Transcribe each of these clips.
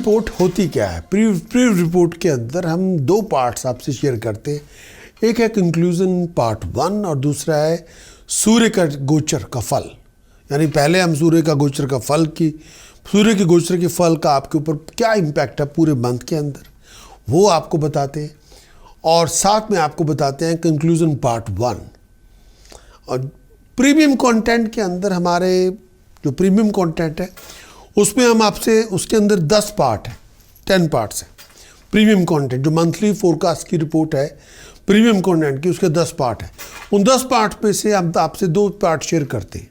Report होती क्या है? प्री रिपोर्ट के अंदर हम दो पार्ट्स आपसे शेयर करते हैं। एक है कंक्लूजन पार्ट 1 और दूसरा है सूर्य का गोचर का फल। यानी पहले हम सूर्य का गोचर का फल की सूर्य के गोचर के फल का आपके ऊपर क्या इम्पैक्ट है पूरे मंथ के अंदर, वो आपको बताते हैं और साथ में आपको बताते हैं कंक्लूजन पार्ट 1। और प्रीमियम कंटेंट के अंदर हमारे जो प्रीमियम कंटेंट है उसमें हम आपसे उसके अंदर 10 पार्ट है, 10 पार्ट्स है प्रीमियम कंटेंट। जो मंथली फोरकास्ट की रिपोर्ट है प्रीमियम कंटेंट की, उसके 10 पार्ट है। उन 10 पार्ट पे से हम आपसे 2 पार्ट शेयर करते हैं।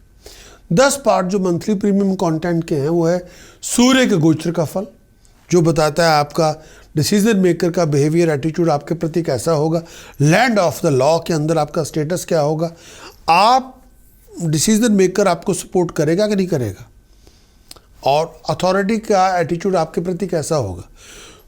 10 पार्ट जो मंथली प्रीमियम कंटेंट के हैं वो है सूर्य के गोचर का फल, जो बताता है आपका डिसीजन मेकर का बिहेवियर, एटीट्यूड आपके प्रति कैसा होगा, लैंड ऑफ द लॉ के अंदर आपका स्टेटस क्या होगा, आप डिसीजन मेकर आपको सपोर्ट करेगा कि नहीं करेगा, और अथॉरिटी का एटीट्यूड आपके प्रति कैसा होगा।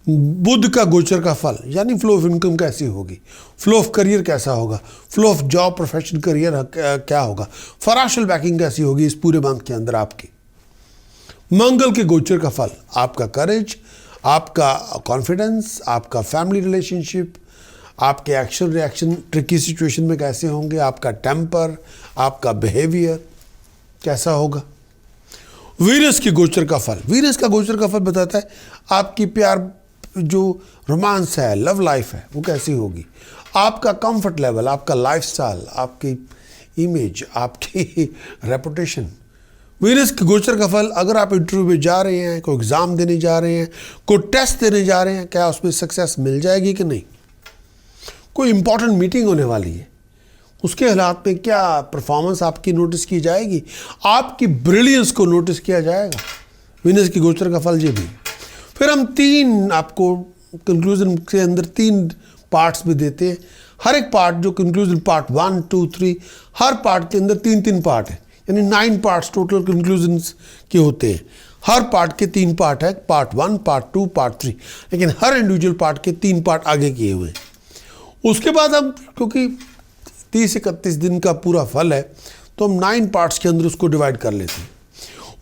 बुध का गोचर का फल यानी फ्लो ऑफ इनकम कैसी होगी, फ्लो ऑफ करियर कैसा होगा, flow of job profession career क्या होगा, फाइनेंशियल बैकिंग कैसी होगी इस पूरे मंथ के अंदर आपकी। मंगल के गोचर का फल आपका करेज, आपका कॉन्फिडेंस, आपका फैमिली रिलेशनशिप, आपके एक्शन रिएक्शन ट्रिकी सिचुएशन में कैसे होंगे, आपका टेम्पर, आपका बिहेवियर कैसा होगा। वीनस की गोचर का फल, वीनस का गोचर का फल बताता है आपकी प्यार जो रोमांस है, लव लाइफ है, वो कैसी होगी, आपका कंफर्ट लेवल, आपका लाइफस्टाइल, आपकी इमेज, आपकी रेपुटेशन। वीनस के गोचर का फल, अगर आप इंटरव्यू में जा रहे हैं, कोई एग्ज़ाम देने जा रहे हैं, कोई टेस्ट देने जा रहे हैं, क्या उसमें सक्सेस मिल जाएगी कि नहीं, कोई इंपॉर्टेंट मीटिंग होने वाली है, उसके हालात में क्या परफॉर्मेंस आपकी नोटिस की जाएगी, आपकी ब्रिलियंस को नोटिस किया जाएगा। वीनस की गोचर का फल ये भी। फिर हम 3 आपको कंक्लूजन के अंदर 3 पार्ट्स भी देते हैं। हर एक पार्ट जो कंक्लूजन पार्ट 1, 2, 3, हर पार्ट के अंदर 3-3 पार्ट है, यानी 9 पार्ट्स टोटल कंक्लूजन्स के होते हैं। हर पार्ट के 3 पार्ट है, पार्ट 1, पार्ट 2, पार्ट 3, लेकिन हर इंडिविजुअल पार्ट के 3 पार्ट आगे किए हुए हैं। उसके बाद हम क्योंकि 30-31 दिन का पूरा फल है तो हम 9 पार्ट्स के अंदर उसको डिवाइड कर लेते हैं।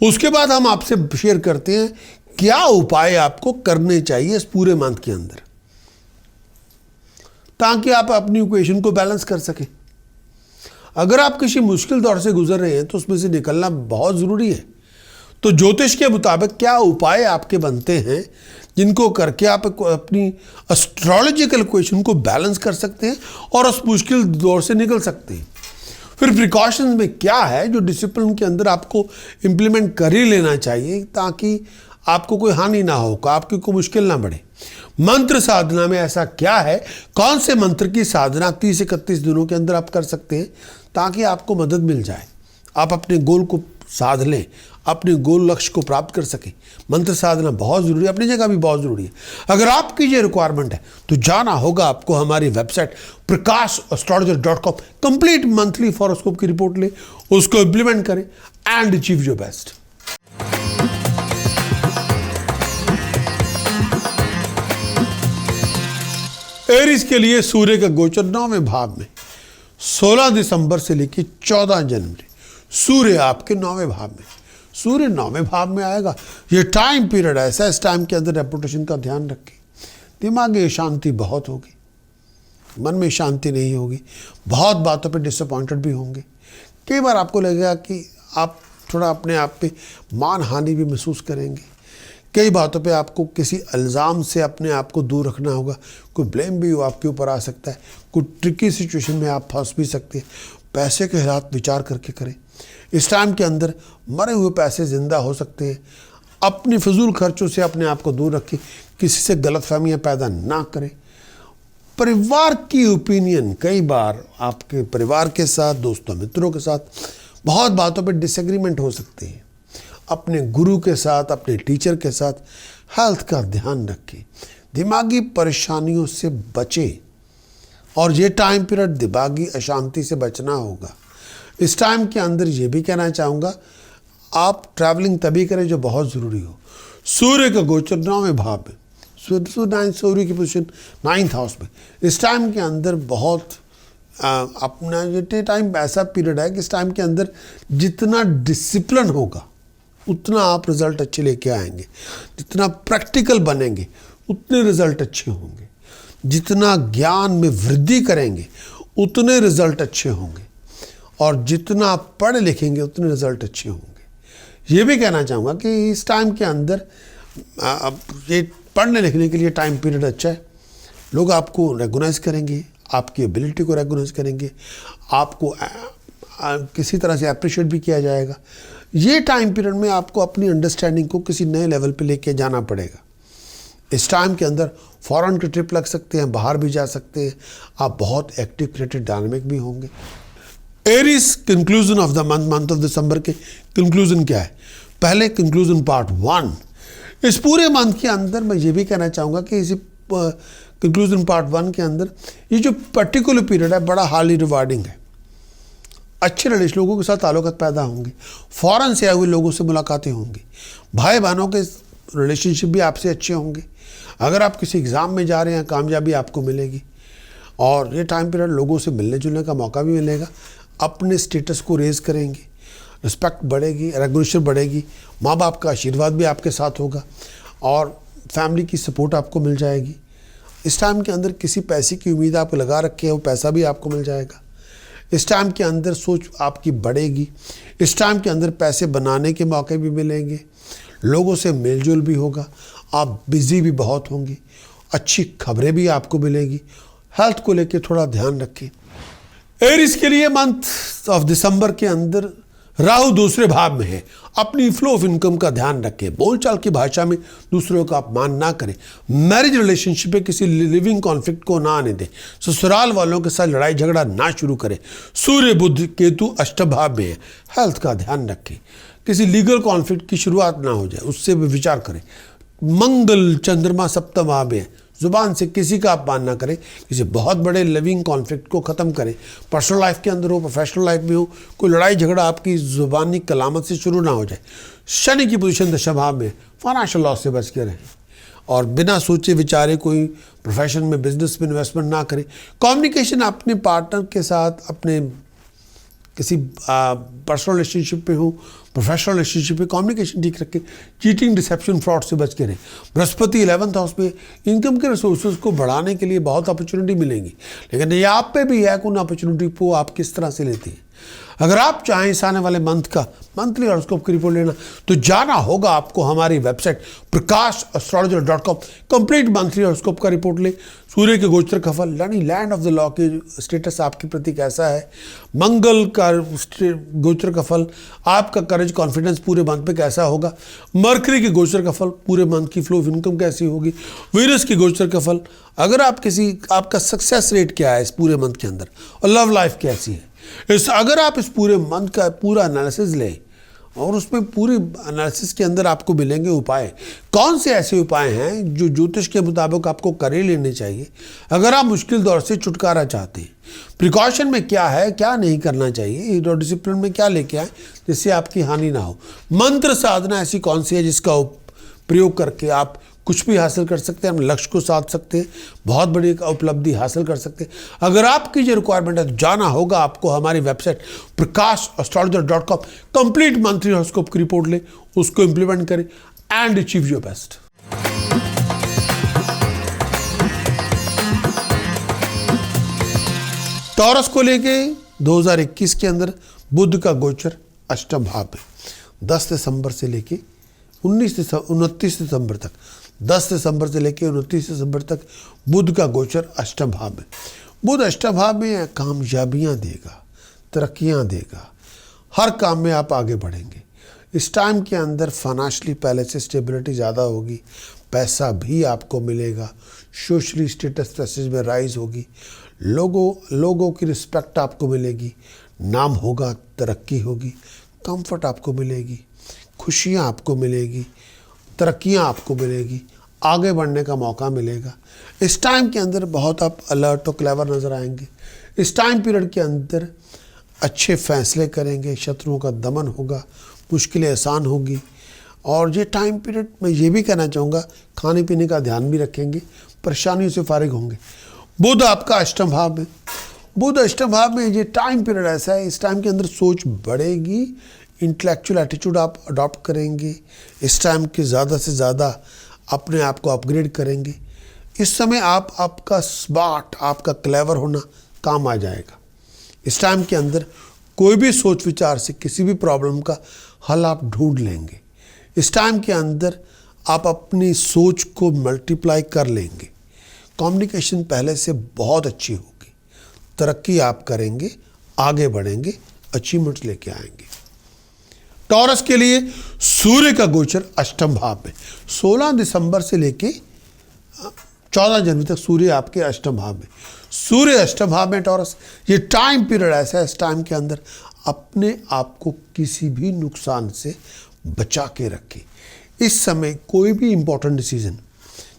उसके बाद हम आपसे शेयर करते हैं क्या उपाय आपको करने चाहिए इस पूरे मंथ के अंदर, ताकि आप अपनी इक्वेशन को बैलेंस कर सकें। अगर आप किसी मुश्किल दौर से गुजर रहे हैं तो उसमें से निकलना बहुत ज़रूरी है। तो ज्योतिष के मुताबिक क्या उपाय आपके बनते हैं जिनको करके आप अपनी एस्ट्रोलॉजिकल इक्वेशन को बैलेंस कर सकते हैं और उस मुश्किल दौर से निकल सकते हैं। फिर प्रिकॉशंस में क्या है जो डिसिप्लिन के अंदर आपको इम्प्लीमेंट कर ही लेना चाहिए ताकि आपको कोई हानि ना हो, आपकी कोई मुश्किल ना बढ़े। मंत्र साधना में ऐसा क्या है, कौन से मंत्र की साधना 30-31 दिनों के अंदर आप कर सकते हैं ताकि आपको मदद मिल जाए, आप अपने गोल को साध लें, अपने गोल लक्ष्य को प्राप्त कर सकें। मंत्र साधना बहुत ज़रूरी है, अपनी जगह भी बहुत ज़रूरी है। अगर आपकी ये रिक्वायरमेंट है तो जाना होगा आपको हमारी website prakash.astrologer.com, complete monthly horoscope की रिपोर्ट लें, उसको इम्प्लीमेंट करें and achieve your best. Aries के लिए सूर्य का गोचर 9वें भाव में 16 दिसंबर से लेकर 14 जनवरी सूर्य आपके 9वें भाव में, सूर्य 9वें भाव में आएगा। ये टाइम पीरियड ऐसा, इस टाइम के अंदर रेपुटेशन का ध्यान रखें। दिमागी शांति बहुत होगी, मन में शांति नहीं होगी, बहुत बातों पे डिसअपॉइंटेड भी होंगे। कई बार आपको लगेगा कि आप थोड़ा अपने आप पे मान हानि भी महसूस करेंगे। कई बातों पे आपको किसी इल्ज़ाम से अपने आप को दूर रखना होगा, कोई ब्लेम भी आपके ऊपर आ सकता है, कोई ट्रिकी सिचुएशन में आप फंस भी सकते हैं। पैसे के हालात विचार करके करें। इस टाइम के अंदर मरे हुए पैसे ज़िंदा हो सकते हैं। अपनी फजूल खर्चों से अपने आप को दूर रखें, किसी से गलतफहमियां पैदा ना करें। परिवार की ओपिनियन, कई बार आपके परिवार के साथ, दोस्तों मित्रों के साथ बहुत बातों पर डिसएग्रीमेंट हो सकते हैं। अपने गुरु के साथ, अपने टीचर के साथ हेल्थ का ध्यान रखें। दिमागी परेशानियों से बचें और ये टाइम पीरियड दिमागी अशांति से बचना होगा। इस टाइम के अंदर ये भी कहना चाहूँगा, आप ट्रैवलिंग तभी करें जो बहुत ज़रूरी हो। सूर्य का गोचर 9वें भाव में, सूर्य की पोजीशन 9th हाउस में। इस टाइम के अंदर बहुत अपना ये टाइम ऐसा पीरियड है कि इस टाइम के अंदर जितना डिसिप्लिन होगा उतना आप रिजल्ट अच्छे लेके आएंगे। जितना प्रैक्टिकल बनेंगे उतने रिजल्ट अच्छे होंगे। जितना ज्ञान में वृद्धि करेंगे उतने रिजल्ट अच्छे होंगे। और जितना आप पढ़ लिखेंगे उतने रिजल्ट अच्छे होंगे। ये भी कहना चाहूँगा कि इस टाइम के अंदर ये पढ़ने लिखने के लिए टाइम पीरियड अच्छा है। लोग आपको रेगोनाइज करेंगे, आपकी एबिलिटी को रेगोनाइज करेंगे, आपको किसी तरह से अप्रिशिएट भी किया जाएगा। ये टाइम पीरियड में आपको अपनी अंडरस्टैंडिंग को किसी नए लेवल पे लेके जाना पड़ेगा। इस टाइम के अंदर फॉरेन के ट्रिप लग सकते हैं, बाहर भी जा सकते हैं। आप बहुत एक्टिव, क्रिएटिव, डायनामिक भी होंगे। Aries conclusion of the month of December के कंक्लूजन क्या है? पहले कंक्लूजन पार्ट 1। इस पूरे मंथ के अंदर मैं ये भी कहना चाहूँगा कि इसी कंक्लूजन पार्ट 1 के अंदर ये जो पर्टिकुलर पीरियड है बड़ा हाईली रिवार्डिंग है। अच्छे रिलेशन, लोगों के साथ ताल्लुकात पैदा होंगे, फॉरेन से आए हुए लोगों से मुलाकातें होंगी, भाई बहनों के रिलेशनशिप भी आपसे अच्छे होंगे। अगर आप किसी एग्ज़ाम में जा रहे हैं, कामयाबी आपको मिलेगी। और ये टाइम पीरियड लोगों से मिलने जुलने का मौका भी मिलेगा। अपने स्टेटस को रेज करेंगे, रिस्पेक्ट बढ़ेगी, रेगुलेशन बढ़ेगी, माँ बाप का आशीर्वाद भी आपके साथ होगा और फैमिली की सपोर्ट आपको मिल जाएगी। इस टाइम के अंदर किसी पैसे की उम्मीद आप लगा रखे हैं, वो पैसा भी आपको मिल जाएगा। इस टाइम के अंदर सोच आपकी बढ़ेगी। इस टाइम के अंदर पैसे बनाने के मौके भी मिलेंगे, लोगों से मेलजोल भी होगा, आप बिज़ी भी बहुत होंगी, अच्छी खबरें भी आपको मिलेगी। हेल्थ को लेके थोड़ा ध्यान रखें। एरीज के लिए मंथ ऑफ दिसंबर के अंदर राहु दूसरे भाव में है। अपनी फ्लो ऑफ इनकम का ध्यान रखें। बोलचाल की भाषा में दूसरों का अपमान ना करें। मैरिज रिलेशनशिप में किसी लिविंग कॉन्फ्लिक्ट को ना आने दें। ससुराल वालों के साथ लड़ाई झगड़ा ना शुरू करें। सूर्य बुध केतु अष्टम भाव में है। हेल्थ का ध्यान रखें। किसी लीगल कॉन्फ्लिक्ट की शुरुआत ना हो जाए, उससे भी विचार करें। मंगल चंद्रमा सप्तम भाव में है। जुबान से किसी का अपमान ना करें। किसी बहुत बड़े लिविंग कॉन्फ्लिक्ट को ख़त्म करें। पर्सनल लाइफ के अंदर हो, प्रोफेशनल लाइफ में हो, कोई लड़ाई झगड़ा आपकी जुबानी कलामत से शुरू ना हो जाए। शनि की पोजीशन दशम भाव में, फाइनेंशियल लॉस से बच के रहें और बिना सोचे विचारे कोई प्रोफेशन में, बिजनेस में इन्वेस्टमेंट ना करें। कम्युनिकेशन अपने पार्टनर के साथ, अपने किसी पर्सनल रिलेशनशिप पे हो, प्रोफेशनल रिलेशनशिप पे कम्युनिकेशन ठीक रखें। चीटिंग, डिसेप्शन, फ्रॉड से बच के रहें। बृहस्पति 11th हाउस में, इनकम के रिसोर्सेज को बढ़ाने के लिए बहुत अपॉर्चुनिटी मिलेंगी, लेकिन ये आप पे भी है कि उन अपॉर्चुनिटी को आप किस तरह से लेते हैं। अगर आप चाहें इस आने वाले मंथ का मंथली हॉरोस्कोप की रिपोर्ट लेना तो जाना होगा आपको हमारी website prakash.astrologer.com। Complete monthly horoscope का रिपोर्ट ले। सूर्य के गोचर का फल यानी लैंड ऑफ द लॉ के स्टेटस आपके प्रति कैसा है, मंगल का गोचर का फल, आपका करेज कॉन्फिडेंस पूरे मंथ पे कैसा होगा, मरकरी के गोचर का फल, पूरे मंथ की फ्लो ऑफ इनकम कैसी होगी, वीनस की गोचर का फल, अगर आप आपका सक्सेस रेट क्या है इस पूरे मंथ के अंदर, और लव लाइफ कैसी है। अगर आप इस पूरे मंथ का पूरा एनालिसिस लें और उसमें पूरे एनालिसिस के अंदर आपको मिलेंगे उपाय। कौन से ऐसे उपाय हैं जो ज्योतिष के मुताबिक आपको कर ही लेने चाहिए अगर आप मुश्किल दौर से छुटकारा चाहते हैं। प्रिकॉशन में क्या है, क्या नहीं करना चाहिए, डिसिप्लिन में क्या लेके आए जिससे आपकी हानि ना हो। मंत्र साधना ऐसी कौन सी है जिसका प्रयोग करके आप कुछ भी हासिल कर सकते हैं, हम लक्ष्य को साध सकते हैं, बहुत बड़ी उपलब्धि हासिल कर सकते हैं। अगर आपकी ये रिक्वायरमेंट है तो जाना होगा आपको हमारी website prakash.astrologer.com। Complete monthly horoscope की रिपोर्ट ले, उसको इंप्लीमेंट करें and achieve your best. Taurus को लेके 2021 के अंदर बुध का गोचर अष्टम भाव में 10 दिसंबर से लेके 29 दिसंबर तक, 10 दिसंबर से लेकर 29 दिसंबर तक बुध का गोचर अष्टम भाव में। बुध अष्टम भाव में कामयाबियां देगा, तरक्कियां देगा, हर काम में आप आगे बढ़ेंगे। इस टाइम के अंदर फाइनेंशियली पहले से स्टेबिलिटी ज़्यादा होगी, पैसा भी आपको मिलेगा, सोशली स्टेटस पैसेज में राइज होगी, लोगों की रिस्पेक्ट आपको मिलेगी, नाम होगा, तरक्की होगी, कंफर्ट आपको मिलेगी, खुशियाँ आपको मिलेगी, तरक्कियाँ आपको मिलेगी, आगे बढ़ने का मौका मिलेगा। इस टाइम के अंदर बहुत आप अलर्ट और क्लेवर नज़र आएंगे। इस टाइम पीरियड के अंदर अच्छे फैसले करेंगे, शत्रुओं का दमन होगा, मुश्किलें आसान होगी। और ये टाइम पीरियड मैं ये भी कहना चाहूँगा खाने पीने का ध्यान भी रखेंगे, परेशानियों से फारिग होंगे। बुध आपका अष्टम भाव में, बुध अष्टम भाव में ये टाइम पीरियड ऐसा है, इस टाइम के अंदर सोच बढ़ेगी, इंटेलेक्चुअल एटीट्यूड आप अडॉप्ट करेंगे। इस टाइम के ज़्यादा से ज़्यादा अपने आप को अपग्रेड करेंगे। इस समय आपका स्मार्ट, आपका क्लेवर होना काम आ जाएगा। इस टाइम के अंदर कोई भी सोच विचार से किसी भी प्रॉब्लम का हल आप ढूंढ लेंगे। इस टाइम के अंदर आप अपनी सोच को मल्टीप्लाई कर लेंगे। कम्युनिकेशन पहले से बहुत अच्छी होगी, तरक्की आप करेंगे, आगे बढ़ेंगे, अचीवमेंट्स लेके आएंगे। टॉरस के लिए सूर्य का गोचर अष्टम भाव में 16 दिसंबर से लेके 14 जनवरी तक सूर्य आपके अष्टम भाव में। सूर्य अष्टम भाव में टॉरस, ये टाइम पीरियड ऐसा है, इस टाइम के अंदर अपने आप को किसी भी नुकसान से बचा के रखें। इस समय कोई भी इंपॉर्टेंट डिसीजन,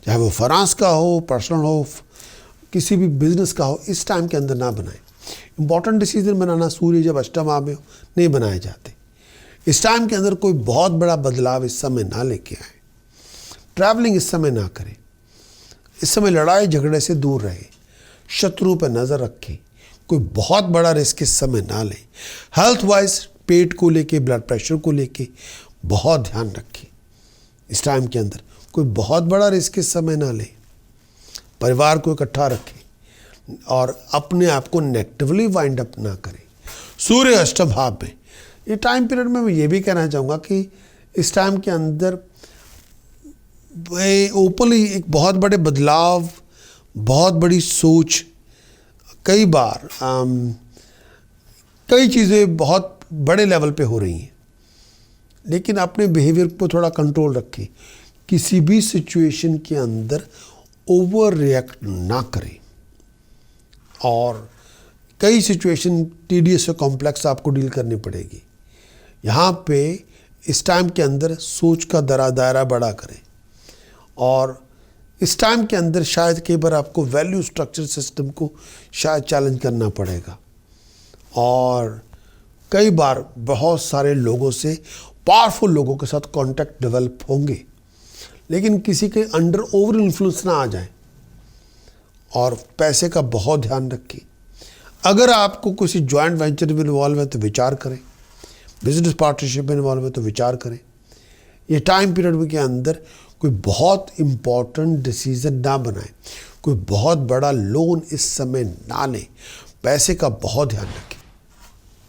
चाहे वो फाइनेंस का हो, पर्सनल हो, किसी भी बिजनेस का हो, इस टाइम के अंदर ना बनाएं। इंपॉर्टेंट डिसीजन बनाना सूर्य जब अष्टम भाव में हो नहीं बनाए जाते। इस टाइम के अंदर कोई बहुत बड़ा बदलाव इस समय ना लेके आए। ट्रैवलिंग इस समय ना करें। इस समय लड़ाई झगड़े से दूर रहे, शत्रु पर नज़र रखें। कोई बहुत बड़ा रिस्क इस समय ना लें। हेल्थ वाइज पेट को लेके, ब्लड प्रेशर को लेके बहुत ध्यान रखें। इस टाइम के अंदर कोई बहुत बड़ा रिस्क इस समय ना लें। परिवार को इकट्ठा रखें और अपने आप को नेगेटिवली वाइंड अप ना करें। सूर्य अष्टम भाव में ये टाइम पीरियड में मैं ये भी कहना चाहूँगा कि इस टाइम के अंदर ओपनली एक बहुत बड़े बदलाव, बहुत बड़ी सोच, कई बार कई चीज़ें बहुत बड़े लेवल पे हो रही हैं, लेकिन अपने बिहेवियर को थोड़ा कंट्रोल रखें। किसी भी सिचुएशन के अंदर ओवर रिएक्ट ना करें और कई सिचुएशन टीडियस और कॉम्प्लेक्स आपको डील करनी पड़ेगी। यहाँ पे इस टाइम के अंदर सोच का दायरा बड़ा करें और इस टाइम के अंदर शायद कई बार आपको वैल्यू स्ट्रक्चर सिस्टम को शायद चैलेंज करना पड़ेगा और कई बार बहुत सारे लोगों से, पावरफुल लोगों के साथ कांटेक्ट डेवलप होंगे, लेकिन किसी के अंडर ओवर इन्फ्लुएंस ना आ जाए और पैसे का बहुत ध्यान रखें। अगर आपको किसी जॉइंट वेंचर में इन्वॉल्व है तो विचार करें, बिजनेस पार्टनरशिप में इन्वॉल्व है तो विचार करें। ये टाइम पीरियड के अंदर कोई बहुत इम्पॉर्टेंट डिसीजन ना बनाएं, कोई बहुत बड़ा लोन इस समय ना लें, पैसे का बहुत ध्यान रखें।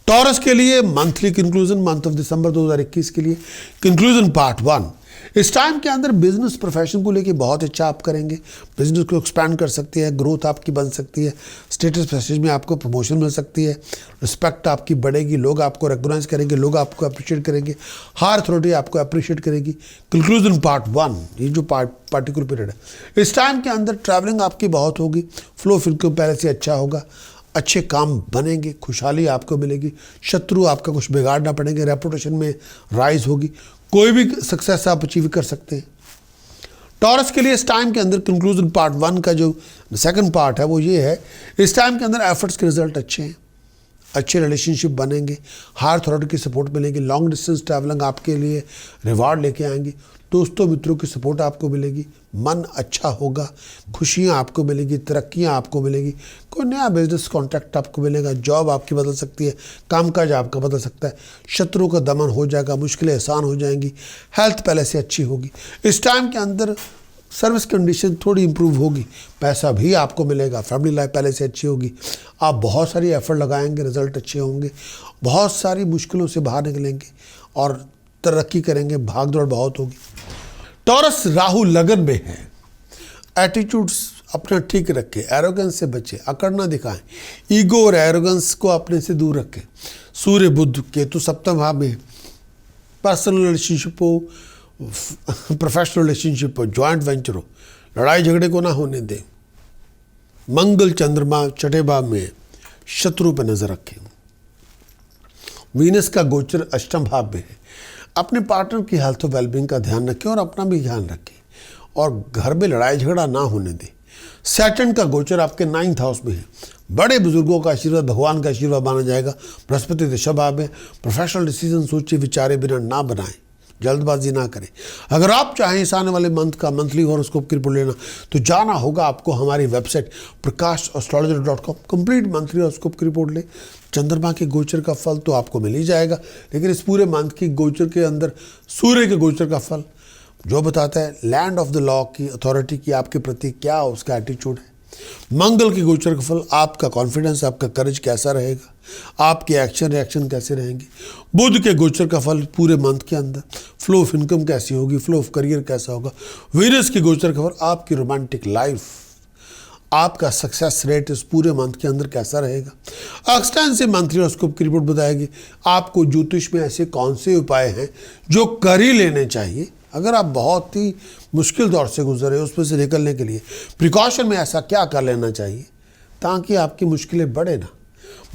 टॉरस के लिए monthly conclusion, month of December 2021 के लिए कंक्लूजन पार्ट 1। इस टाइम के अंदर बिजनेस प्रोफेशन को लेके बहुत अच्छा आप करेंगे। बिजनेस को एक्सपैंड कर सकती है, ग्रोथ आपकी बन सकती है, स्टेटस प्रेस्टीज में आपको प्रमोशन मिल सकती है, रिस्पेक्ट आपकी बढ़ेगी, लोग आपको रिकॉग्नाइज करेंगे, लोग आपको अप्रिशिएट करेंगे, हायर अथॉरिटी आपको अप्रिशिएट करेगी। कंक्लूजन पार्ट 1, ये जो पार्टिकुलर पीरियड है, इस टाइम के अंदर ट्रैवलिंग आपकी बहुत होगी, फ्लो ऑफ इनकम पहले से अच्छा होगा, अच्छे काम बनेंगे, खुशहाली आपको मिलेगी, शत्रु आपका कुछ बिगाड़ना पड़ेंगे, रेपुटेशन में राइज होगी, कोई भी सक्सेस आप अचीव कर सकते हैं। टॉरस के लिए इस टाइम के अंदर कंक्लूजन पार्ट 1 का जो सेकंड पार्ट है वो ये है, इस टाइम के अंदर एफर्ट्स के रिजल्ट अच्छे हैं, अच्छे रिलेशनशिप बनेंगे, हायर अथॉरिटी की सपोर्ट मिलेगी, लॉन्ग डिस्टेंस ट्रैवलिंग आपके लिए रिवार्ड लेके आएंगी, दोस्तों मित्रों की सपोर्ट आपको मिलेगी, मन अच्छा होगा, खुशियाँ आपको मिलेगी, तरक्कियाँ आपको मिलेगी, कोई नया बिजनेस कॉन्ट्रैक्ट आपको मिलेगा, जॉब आपकी बदल सकती है, कामकाज आपका बदल सकता है, शत्रु का दमन हो जाएगा, मुश्किलें आसान हो जाएंगी, हेल्थ पहले से अच्छी होगी। इस टाइम के अंदर सर्विस कंडीशन थोड़ी इंप्रूव होगी, पैसा भी आपको मिलेगा, फैमिली लाइफ पहले से अच्छी होगी, आप बहुत सारी एफर्ट लगाएंगे, रिजल्ट अच्छे होंगे, बहुत सारी मुश्किलों से बाहर निकलेंगे और तरक्की करेंगे, भाग दौड़ बहुत होगी। टॉरस राहु लगन में है, एटीट्यूड्स अपना ठीक रखें, एरोगेंस से बचें, अकड़ ना दिखाएं, ईगो और एरोगेंस को अपने से दूर रखें। सूर्य बुध केतु सप्तम भाव में, पर्सनल रिलेशनशिप हो, प्रोफेशनल रिलेशनशिप हो, जॉइंट वेंचर हो, लड़ाई झगड़े को ना होने दें। मंगल चंद्रमा छठे भाव में, शत्रु पर नजर रखें। वीनस का गोचर अष्टम भाव में है, अपने पार्टनर की हेल्थ और वेलबींग का ध्यान रखें और अपना भी ध्यान रखें और घर में लड़ाई झगड़ा ना होने दें। सैटर्न का गोचर आपके 9th हाउस में है, बड़े बुजुर्गों का आशीर्वाद भगवान का आशीर्वाद माना जाएगा। बृहस्पति दशा भाव में, प्रोफेशनल डिसीजन सोचे विचारे बिना ना बनाएं, जल्दबाजी ना करें। अगर आप चाहें इस आने वाले मंथ का मंथली हॉरोस्कोप की रिपोर्ट लेना तो जाना होगा आपको हमारी website prakash astrologer.com, complete monthly horoscope की रिपोर्ट लें, चंद्रमा के गोचर का फल तो आपको मिल ही जाएगा, लेकिन इस पूरे मंथ की गोचर के अंदर सूर्य के गोचर का फल जो बताता है लैंड ऑफ द लॉ की अथॉरिटी की आपके प्रति क्या उसका एटीट्यूड है। मंगल के गोचर का फल आपका कॉन्फिडेंस, आपका करेज कैसा रहेगा, आपके एक्शन रिएक्शन कैसे रहेंगे। बुध के गोचर का फल पूरे मंथ के अंदर फ्लो ऑफ इनकम कैसी होगी, फ्लो ऑफ करियर कैसा होगा। वीनस के गोचर का फल आपकी रोमांटिक लाइफ, आपका सक्सेस रेट इस पूरे मंथ के अंदर कैसा रहेगा। एक्सटेंसिव मंथली हॉरोस्कोप की रिपोर्ट बताएगी आपको ज्योतिष में ऐसे कौन से उपाय हैं जो कर ही लेने चाहिए अगर आप बहुत ही मुश्किल दौर से गुजर रहे हो, उसमें से निकलने के लिए प्रिकॉशन में ऐसा क्या कर लेना चाहिए ताकि आपकी मुश्किलें बढ़े ना।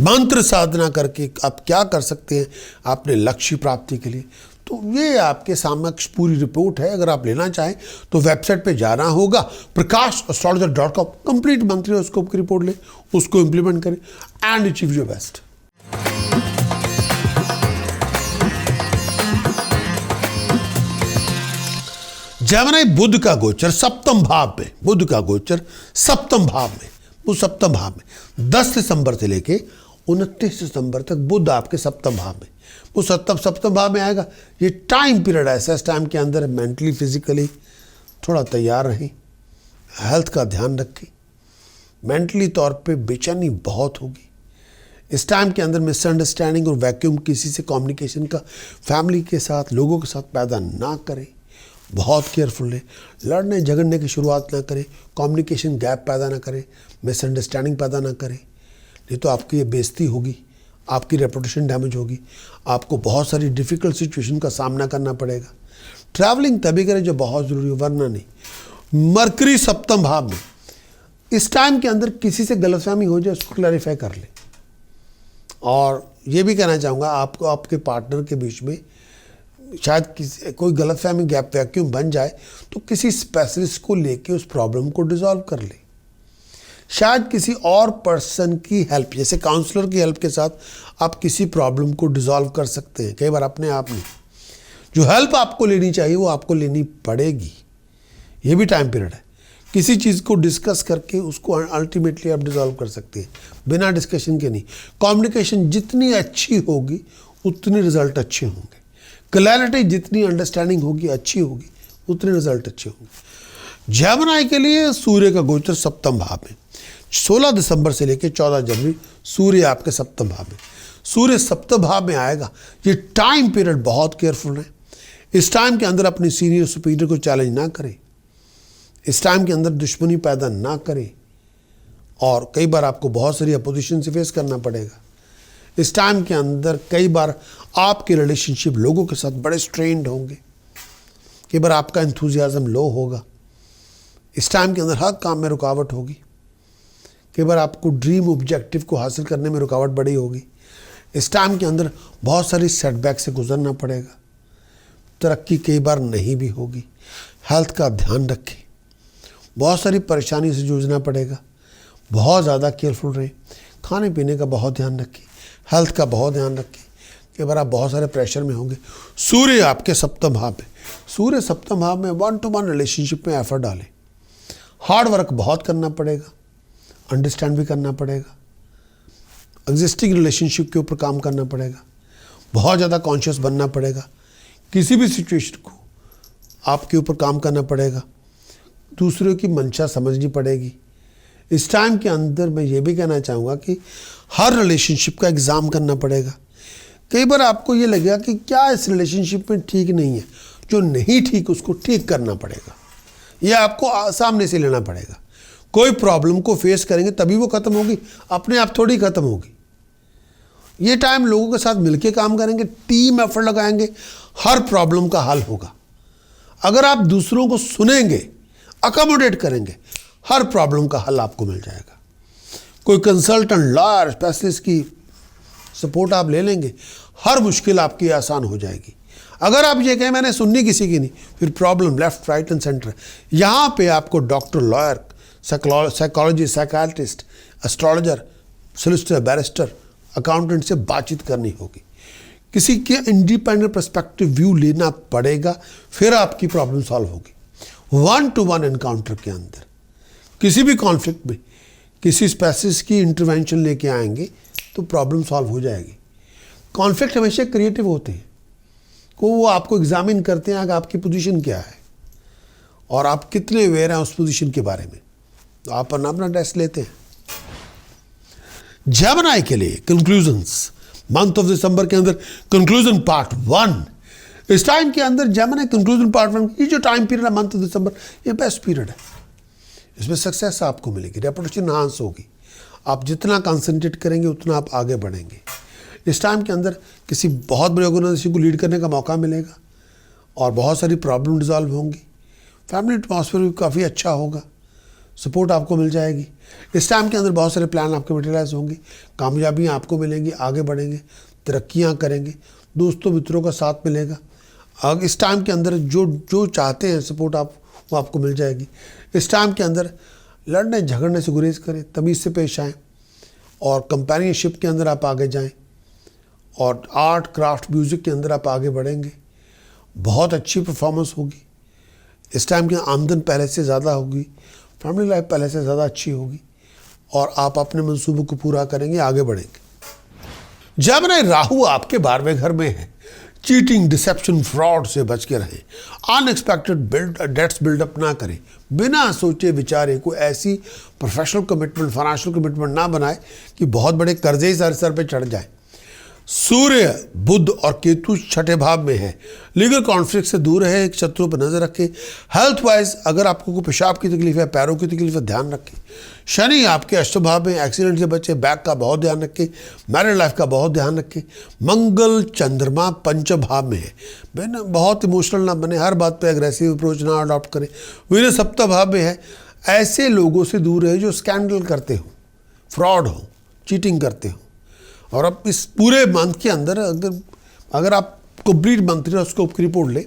मंत्र साधना करके आप क्या कर सकते हैं अपने लक्ष्य प्राप्ति के लिए, तो ये आपके समक्ष पूरी रिपोर्ट है। अगर आप लेना चाहें तो वेबसाइट पे जाना होगा prakash.astrologer.com, कंप्लीट मंथली हॉरोस्कोप की रिपोर्ट लें, उसको इंप्लीमेंट करें and achieve your best. Gemini बुध का गोचर सप्तम भाव में, बुध का गोचर सप्तम भाव में, वो सप्तम भाव में 10 दिसंबर से लेके 29 दिसंबर तक बुध आपके सप्तम भाव में, वो सप्तम भाव में आएगा। ये टाइम पीरियड ऐसा, इस टाइम के अंदर मेंटली फिजिकली थोड़ा तैयार रहें, हेल्थ का ध्यान रखें। मेंटली तौर पे बेचैनी बहुत होगी इस टाइम के अंदर। मिसअंडरस्टैंडिंग और वैक्यूम किसी से कम्युनिकेशन का फैमिली के साथ, लोगों के साथ पैदा ना करें, बहुत केयरफुल है। लड़ने झगड़ने की शुरुआत ना करें, कम्युनिकेशन गैप पैदा ना करें, मिसअंडरस्टैंडिंग पैदा ना करें, नहीं तो आपकी ये बेइज्जती होगी, आपकी रेपुटेशन डैमेज होगी, आपको बहुत सारी डिफ़िकल्ट सिचुएशन का सामना करना पड़ेगा। ट्रैवलिंग तभी करें जो बहुत ज़रूरी हो, वरना नहीं। मरकरी सप्तम भाव में, इस टाइम के अंदर किसी से गलतफहमी हो जाए उसको क्लैरिफाई कर लें। और ये भी कहना चाहूँगा आपको, आपके पार्टनर के बीच में शायद कोई गलतफहमी गैप वैक्यूम बन जाए तो किसी स्पेशलिस्ट को लेके उस प्रॉब्लम को डिसॉल्व कर ले। शायद किसी और पर्सन की हेल्प, जैसे काउंसलर की हेल्प के साथ आप किसी प्रॉब्लम को डिसॉल्व कर सकते हैं। कई बार अपने आप में जो हेल्प आपको लेनी चाहिए वो आपको लेनी पड़ेगी। ये भी टाइम पीरियड है, किसी चीज़ को डिस्कस करके उसको अल्टीमेटली आप डिसॉल्व कर सकते हैं, बिना डिस्कशन के नहीं। कम्युनिकेशन जितनी अच्छी होगी उतने रिजल्ट अच्छे होंगे। क्लैरिटी जितनी अंडरस्टैंडिंग होगी अच्छी होगी उतने रिजल्ट अच्छे होंगे। जेमिनी के लिए सूर्य का गोचर सप्तम भाव में, 16 दिसंबर से लेकर 14 जनवरी सूर्य आपके सप्तम भाव में, सूर्य सप्तम भाव में आएगा। ये टाइम पीरियड बहुत केयरफुल है। इस टाइम के अंदर अपनी सीनियर सुपीरियर को चैलेंज ना करें, इस टाइम के अंदर दुश्मनी पैदा ना करें, और कई बार आपको बहुत सारी अपोजिशन से फेस करना पड़ेगा। इस टाइम के अंदर कई बार आपके रिलेशनशिप लोगों के साथ बड़े स्ट्रेन्ड होंगे, कई बार आपका एंथुजियाज्म लो होगा। इस टाइम के अंदर हर काम में रुकावट होगी, कई बार आपको ड्रीम ऑब्जेक्टिव को हासिल करने में रुकावट बड़ी होगी। इस टाइम के अंदर बहुत सारी सेटबैक से गुजरना पड़ेगा, तरक्की कई बार नहीं भी होगी। हेल्थ का ध्यान रखें, बहुत सारी परेशानी से जूझना पड़ेगा, बहुत ज़्यादा केयरफुल रहें। खाने पीने का बहुत ध्यान रखें, हेल्थ का बहुत ध्यान रखें, कई बार आप बहुत सारे प्रेशर में होंगे। सूर्य आपके सप्तम भाव में, सूर्य सप्तम भाव में 1-to-1 रिलेशनशिप में एफर्ट डालें। हार्ड वर्क बहुत करना पड़ेगा, अंडरस्टैंड भी करना पड़ेगा, एग्जिस्टिंग रिलेशनशिप के ऊपर काम करना पड़ेगा, बहुत ज़्यादा कॉन्शियस बनना पड़ेगा, किसी भी सिचुएशन को आपके ऊपर काम करना पड़ेगा, दूसरों की मंशा समझनी पड़ेगी। इस टाइम के अंदर मैं ये भी कहना चाहूँगा कि हर रिलेशनशिप का एग्ज़ाम करना पड़ेगा। कई बार आपको ये लगेगा कि क्या इस रिलेशनशिप में ठीक नहीं है, जो नहीं ठीक उसको ठीक करना पड़ेगा, ये आपको सामने से लेना पड़ेगा। कोई प्रॉब्लम को फेस करेंगे तभी वो ख़त्म होगी, अपने आप थोड़ी ख़त्म होगी। ये टाइम लोगों के साथ मिलके काम करेंगे, टीम एफर्ट लगाएंगे, हर प्रॉब्लम का हल होगा। अगर आप दूसरों को सुनेंगे, अकोमोडेट करेंगे, हर प्रॉब्लम का हल आपको मिल जाएगा। कोई कंसल्टेंट, लॉयर, स्पेशलिस्ट की सपोर्ट आप ले लेंगे, हर मुश्किल आपकी आसान हो जाएगी। अगर आप ये कहें मैंने सुननी किसी की नहीं, फिर problem left right and centre. यहाँ पे आपको doctor, lawyer, psychologist, psychiatrist, astrologer, solicitor, barrister, accountant से बातचीत करनी होगी। किसी के इंडिपेंडेंट पर्सपेक्टिव व्यू लेना पड़ेगा, फिर आपकी प्रॉब्लम सॉल्व होगी। 1-to-1 एनकाउंटर के अंदर किसी भी कॉन्फ्लिक्ट में किसी स्पेशलिस्ट की इंटरवेंशन लेके आएंगे तो प्रॉब्लम सॉल्व हो जाएगी। कॉन्फ्लिक्ट हमेशा क्रिएटिव होते हैं, को वो आपको एग्जामिन करते हैं कि आपकी पोजीशन क्या है और आप कितने अवेयर हैं उस पोजीशन के बारे में, तो आप अपना टेस्ट लेते हैं। जेमिनी के लिए कंक्लूजन्स, मंथ ऑफ दिसंबर के अंदर कंक्लूजन पार्ट 1, इस टाइम के अंदर जेमिनी कंक्लूजन पार्ट 1, ये जो टाइम पीरियड है मंथ ऑफ दिसंबर, ये बेस्ट पीरियड है। इसमें सक्सेस आपको मिलेगी, रेपुटेशन इन्हांस होगी, आप जितना कंसंट्रेट करेंगे उतना आप आगे बढ़ेंगे। इस टाइम के अंदर किसी बहुत बड़े ऑर्गेनाइजेशन को लीड करने का मौका मिलेगा और बहुत सारी प्रॉब्लम डिजॉल्व होंगी। फैमिली एटमॉस्फेयर भी काफ़ी अच्छा होगा, सपोर्ट आपको मिल जाएगी। इस टाइम के अंदर बहुत सारे प्लान आपके मटेरियलाइज होंगे, कामयाबियाँ आपको मिलेंगी, आगे बढ़ेंगे, तरक्कियाँ करेंगे, दोस्तों मित्रों का साथ मिलेगा। अब इस टाइम के अंदर जो चाहते हैं सपोर्ट वो आपको मिल जाएगी। इस टाइम के अंदर लड़ने झगड़ने से गुरेज करें, तमीज़ से पेश आएँ और कंपेनियनशिप के अंदर आप आगे जाएं और आर्ट क्राफ्ट म्यूज़िक के अंदर आप आगे बढ़ेंगे। बहुत अच्छी परफॉर्मेंस होगी। इस टाइम की आमदन पहले से ज़्यादा होगी, फैमिली लाइफ पहले से ज़्यादा अच्छी होगी और आप अपने मंसूबों को पूरा करेंगे, आगे बढ़ेंगे। जेमिनी राहु आपके 12वें घर में है। चीटिंग, डिसेप्शन, फ्रॉड से बच के रहें। अनएक्सपेक्टेड डेट्स बिल्डअप ना करें। बिना सोचे विचारे कोई ऐसी प्रोफेशनल कमिटमेंट, फाइनेंशियल कमिटमेंट ना बनाए कि बहुत बड़े कर्जे सर पे चढ़ जाए। सूर्य, बुध और केतु 6ठे भाव में है। लीगल कॉन्फ्लिक्ट से दूर रहे, एक शत्रु पर नजर रखें। हेल्थ वाइज अगर आपको कोई पेशाब की तकलीफ है, पैरों की तकलीफ है, ध्यान रखें। शनि आपके 8वें भाव में, एक्सीडेंट से बचे, बैक का बहुत ध्यान रखें, मैरिड लाइफ का बहुत ध्यान रखें। मंगल, चंद्रमा 5वें भाव में है। बिना बहुत इमोशनल ना बने, हर बात पे एग्रेसिव अप्रोच ना अडॉप्ट करें। वीनस 7वें भाव में है। ऐसे लोगों से दूर रहे जो स्कैंडल करते हो, फ्रॉड हो, चीटिंग करते हो। और अब इस पूरे मंथ के अंदर अगर आप कंप्लीट मंथली उसको रिपोर्ट ले,